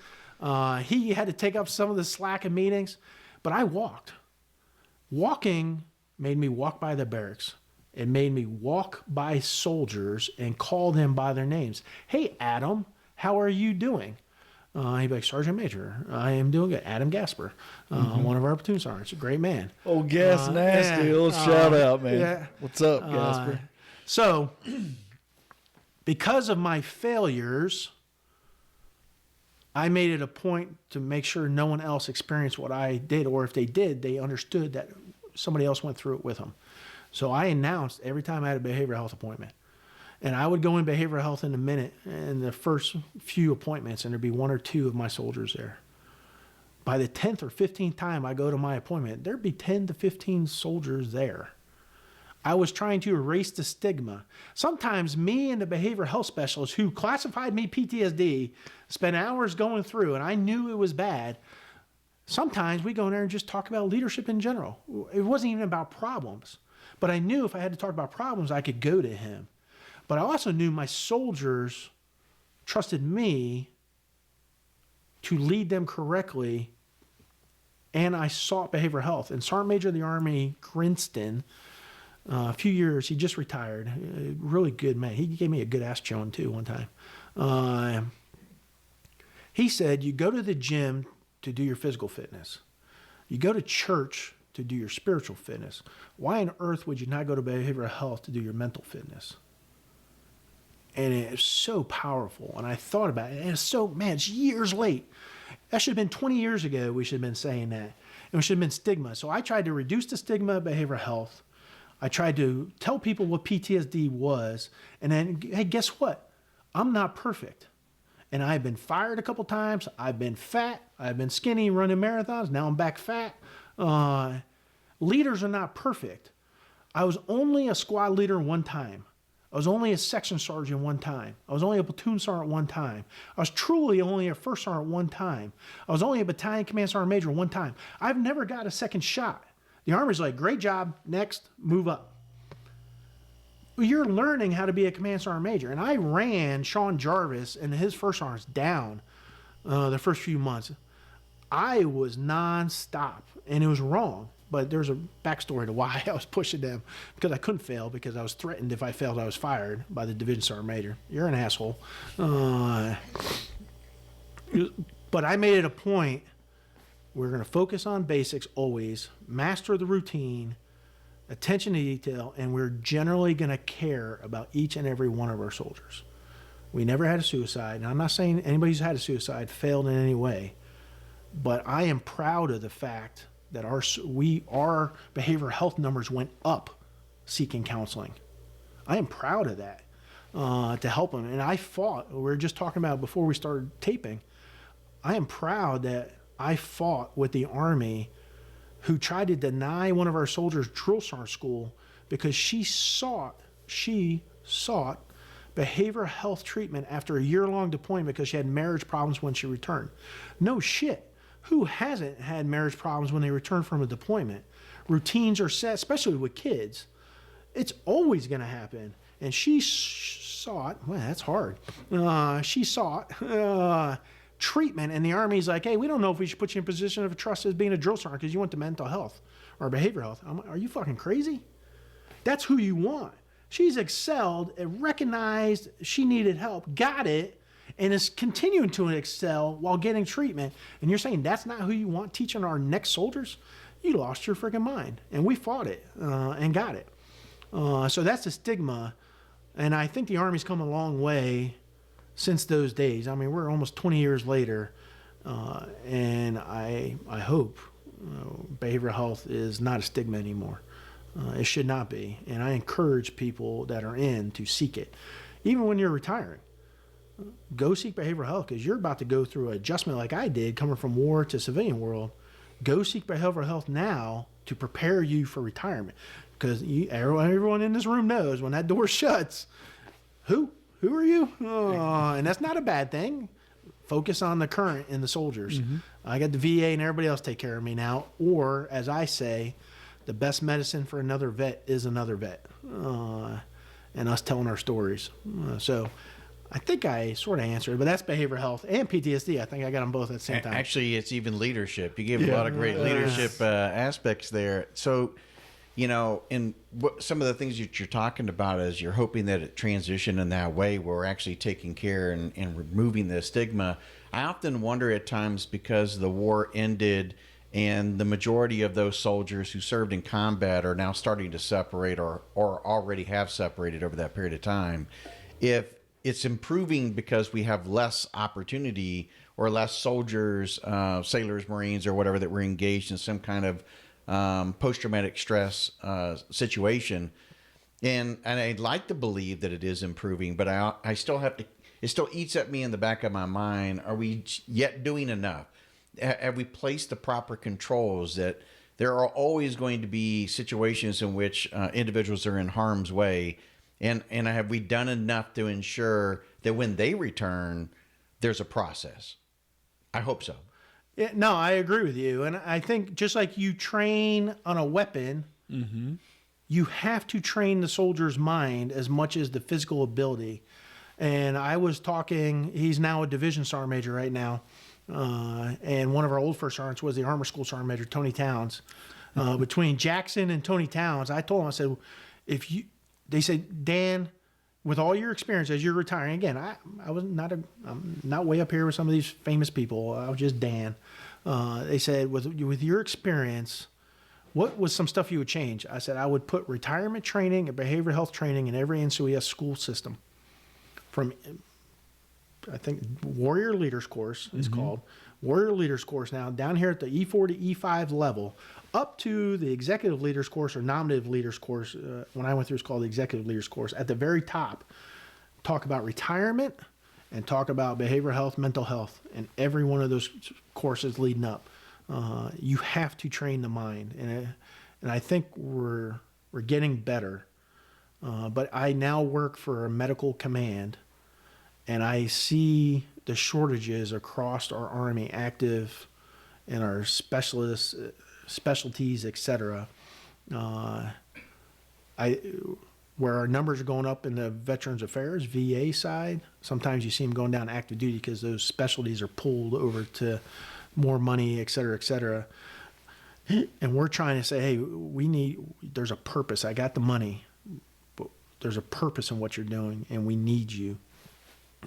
He had to take up some of the slack in meetings, but I walked. Walking made me walk by the barracks. It made me walk by soldiers and call them by their names. Hey, Adam, how are you doing? He'd be like, Sergeant Major, I am doing good. Adam Gasper, one of our platoon sergeants, a great man. Oh, Gas Nasty. Let's shout out, man. Yeah. What's up, Gasper? So, because of my failures, I made it a point to make sure no one else experienced what I did, or if they did, they understood that somebody else went through it with them. So I announced every time I had a behavioral health appointment. And I would go in behavioral health in a minute, and the first few appointments, and there'd be one or two of my soldiers there. By the 10th or 15th time I go to my appointment, there'd be 10 to 15 soldiers there. I was trying to erase the stigma. Sometimes me and the behavioral health specialist who classified me PTSD spent hours going through, and I knew it was bad. Sometimes we go in there and just talk about leadership in general. It wasn't even about problems. But I knew if I had to talk about problems, I could go to him. But I also knew my soldiers trusted me to lead them correctly, and I sought behavioral health. And Sergeant Major of the Army, Grinston, a few years, he just retired. A really good man. He gave me a good ass chewing too one time. He said, you go to the gym to do your physical fitness. You go to church to do your spiritual fitness. Why on earth would you not go to behavioral health to do your mental fitness? And it's so powerful. And I thought about it. And it's so, man, it's years late. That should have been 20 years ago. We should have been saying that. And it should have been stigma. So I tried to reduce the stigma of behavioral health. I tried to tell people what PTSD was. And then, hey, guess what? I'm not perfect. And I've been fired a couple times. I've been fat. I've been skinny running marathons. Now I'm back fat. Leaders are not perfect. I was only a squad leader one time. I was only a section sergeant one time. I was only a platoon sergeant one time. I was truly only a first sergeant one time. I was only a battalion command sergeant major one time. I've never got a second shot. The Army's like, great job, next, move up. Well, you're learning how to be a command sergeant major. And I ran Sean Jarvis and his first sergeants down the first few months. I was nonstop, and it was wrong. But there's a backstory to why I was pushing them, because I couldn't fail, because I was threatened if I failed, I was fired by the division sergeant major. You're an asshole. But I made it a point, we're going to focus on basics always, master the routine, attention to detail, and we're generally going to care about each and every one of our soldiers. We never had a suicide, and I'm not saying anybody who's had a suicide failed in any way, but I am proud of the fact that our behavioral health numbers went up seeking counseling. I am proud of that, to help them. And I fought, we were just talking about before we started taping, I am proud that I fought with the Army who tried to deny one of our soldiers drill sergeant school because she sought behavioral health treatment after a year-long deployment because she had marriage problems when she returned. No shit. Who hasn't had marriage problems when they return from a deployment? routines are set, especially with kids, it's always going to happen. And she sought, well, that's hard. She sought treatment, and the Army's like, hey, we don't know if we should put you in a position of trust as being a drill sergeant because you went to mental health or behavioral health. I'm like, are you fucking crazy? That's who you want. She's excelled and recognized she needed help, got it, and is continuing to excel while getting treatment. And you're saying that's not who you want teaching our next soldiers? You lost your freaking mind. And we fought it and got it. So that's the stigma. And I think the Army's come a long way since those days. I mean, we're almost 20 years later. And I hope behavioral health is not a stigma anymore. It should not be. And I encourage people that are in to seek it. Even when you're retiring, go seek behavioral health because you're about to go through an adjustment like I did coming from war to civilian world. Go seek behavioral health now to prepare you for retirement. Because everyone in this room knows when that door shuts, who are you? And that's not a bad thing. Focus on the current and the soldiers. Mm-hmm. I got the VA and everybody else take care of me now. Or, as I say, the best medicine for another vet is another vet. And us telling our stories. So I think I sort of answered, but that's behavioral health and PTSD. I think I got them both at the same time. Actually, it's even leadership. You gave a lot of great leadership aspects there. So, in some of the things that you're talking about is you're hoping that it transition in that way where we're actually taking care and removing the stigma. I often wonder at times because the war ended and the majority of those soldiers who served in combat are now starting to separate or already have separated over that period of time. If it's improving because we have less opportunity or less soldiers, sailors, Marines, or whatever that were engaged in some kind of post-traumatic stress situation. And I'd like to believe that it is improving, but I still have to, it still eats at me in the back of my mind. Are we yet doing enough? Have we placed the proper controls that there are always going to be situations in which individuals are in harm's way? And have we done enough to ensure that when they return, there's a process? I hope so. Yeah, no, I agree with you. And I think just like you train on a weapon, mm-hmm. you have to train the soldier's mind as much as the physical ability. And I was talking, he's now a division sergeant major right now. And one of our old first sergeants was the Armor School Sergeant Major, Tony Towns. Between Jackson and Tony Towns, I told him, I said, they said, Dan, with all your experience as you're retiring, again, I'm not way up here with some of these famous people. I was just Dan. They said, with your experience, what was some stuff you would change? I said, I would put retirement training and behavioral health training in every NCOES school system. From, I think, Warrior Leaders Course is mm-hmm. called. Warrior Leaders Course now, down here at the E4 to E5 level, up to the Executive Leaders Course or Nominative Leaders Course. When I went through, it's called the Executive Leaders Course. At the very top, talk about retirement and talk about behavioral health, mental health, and every one of those courses leading up. You have to train the mind, and I think we're getting better. But I now work for a medical command, and I see the shortages across our Army, active and our specialists, specialties, etc. Where our numbers are going up in the Veterans Affairs, VA side, sometimes you see them going down active duty because those specialties are pulled over to more money, et cetera, et cetera. And we're trying to say, hey, there's a purpose. I got the money, but there's a purpose in what you're doing, and we need you.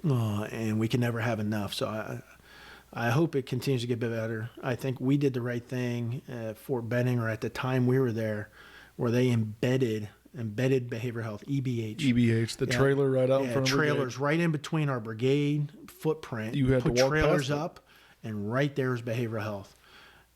And we can never have enough. So I hope it continues to get better. I think we did the right thing at Fort Benning, or at the time we were there, where they embedded behavioral health, EBH. The trailer right out in front of the trailers right in between our brigade footprint. You had put to walk trailers past up, and right there is behavioral health.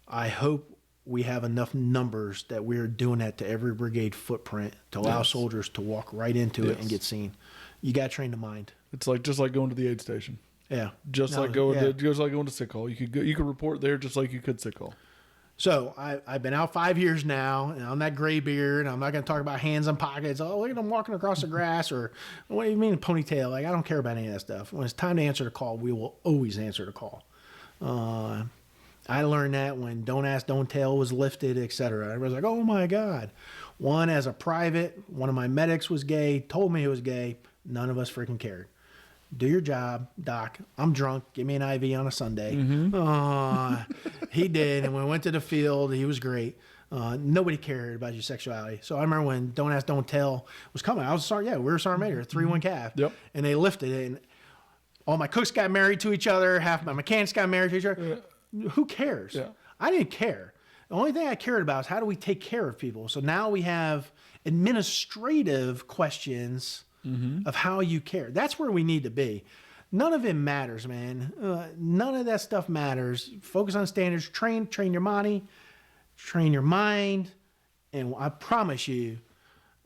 I hope we have enough numbers that we're doing that to every brigade footprint to allow soldiers to walk right into it and get seen. You got to train the mind. It's just like going to the aid station. Yeah. Just like going to sick call. You could report there just like you could sick call. So I've been out 5 years now, and I'm that gray beard. I'm not going to talk about hands in pockets. Oh, look at them walking across the grass, or what do you mean a ponytail? Like, I don't care about any of that stuff. When it's time to answer the call, we will always answer the call. I learned that when Don't Ask, Don't Tell was lifted, etc. Everybody's like, oh my God. One, as a private, one of my medics was gay, told me he was gay. None of us freaking cared. Do your job, doc. I'm drunk. Give me an IV on a Sunday. He did. And when we went to the field, he was great. Nobody cared about your sexuality. So I remember when Don't Ask, Don't Tell was coming. I was sorry. Yeah, we were Sergeant Major, 3-1 calf. Yep. And they lifted it. And all my cooks got married to each other. Half my mechanics got married to each other. Who cares? Yeah. I didn't care. The only thing I cared about is how do we take care of people. So now we have administrative questions of how you care. That's where we need to be. None of it matters, man. None of that stuff matters. Focus on standards. Train your body, train your mind, and I promise you,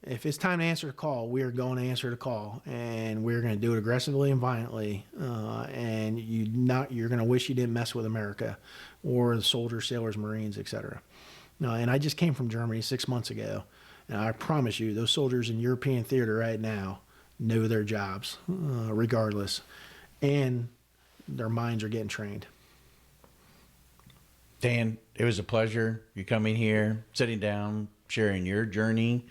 if it's time to answer the call, we are going to answer the call, and we're going to do it aggressively and violently. And you're going to wish you didn't mess with America or the soldiers, sailors, Marines, etc. And I just came from Germany 6 months ago, and I promise you, those soldiers in European theater right now know their jobs, regardless, and their minds are getting trained. Dan, it was a pleasure you coming here, sitting down, sharing your journey,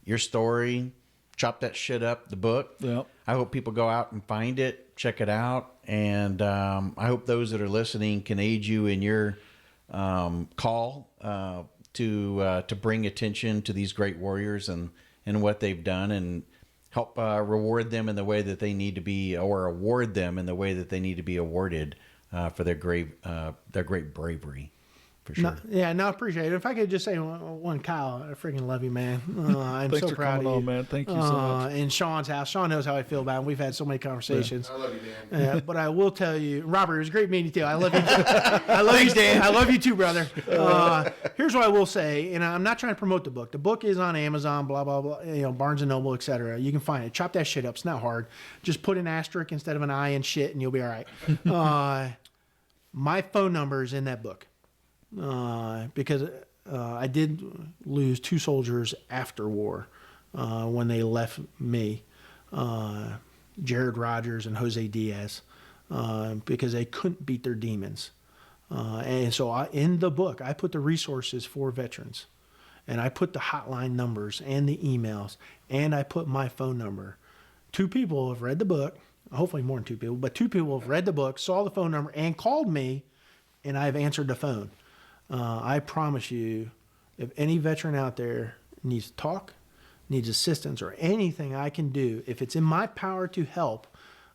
your story. Chop that shit up, the book. Yep. I hope people go out and find it, check it out, and I hope those that are listening can aid you in your call to bring attention to these great warriors and what they've done, and help reward them in the way that they need to be, or award them in the way that they need to be awarded for their great bravery. For sure. I appreciate it. If I could just say one, Kyle, I freaking love you, man. I'm Thanks so for proud coming of you. on, man. Thank you so much. In Sean's house. Sean knows how I feel about him. We've had so many conversations. I love you, Dan. But I will tell you, Robert, it was great meeting you too. I love you. I love you, Dan. I love you too, brother. Here's what I will say, and I'm not trying to promote the book. The book is on Amazon, blah, blah, blah, Barnes & Noble, etc. You can find it. Chop that shit up. It's not hard. Just put an asterisk instead of an I in shit, and you'll be all right. My phone number is in that book. Because I did lose 2 soldiers after war when they left me, Jared Rogers and Jose Diaz, because they couldn't beat their demons. And so in the book, I put the resources for veterans, and I put the hotline numbers and the emails, and I put my phone number. 2 people have read the book, hopefully more than 2 people, but 2 people have read the book, saw the phone number, and called me, and I've answered the phone. I promise you, if any veteran out there needs to talk, needs assistance, or anything I can do, if it's in my power to help,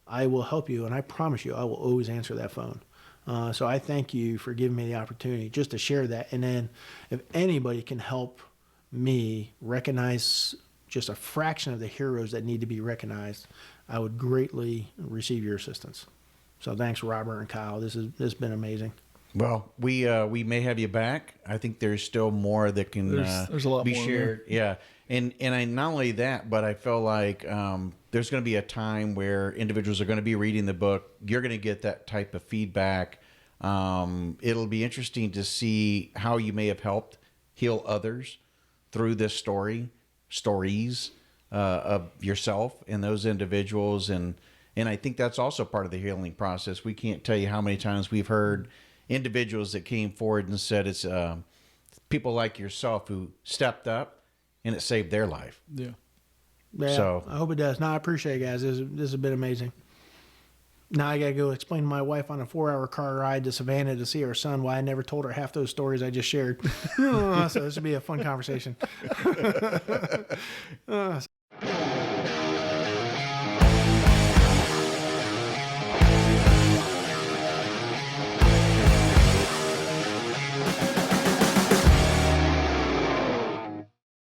I will help you. And I promise you, I will always answer that phone. So I thank you for giving me the opportunity just to share that. And then if anybody can help me recognize just a fraction of the heroes that need to be recognized, I would greatly receive your assistance. So thanks, Robert and Kyle. This has been amazing. Well, we may have you back. I think there's still more that can there's a lot be more shared. Yeah, and I not only that, but I feel like there's going to be a time where individuals are going to be reading the book. You're going to get that type of feedback. It'll be interesting to see how you may have helped heal others through this stories of yourself and those individuals, and I think that's also part of the healing process. We can't tell you how many times we've heard individuals that came forward and said it's people like yourself who stepped up and it saved their life. Yeah. So I hope it does. No, I appreciate it, guys. This has been amazing. Now I got to go explain to my wife on a 4-hour car ride to Savannah to see her son why I never told her half those stories I just shared. So this will be a fun conversation.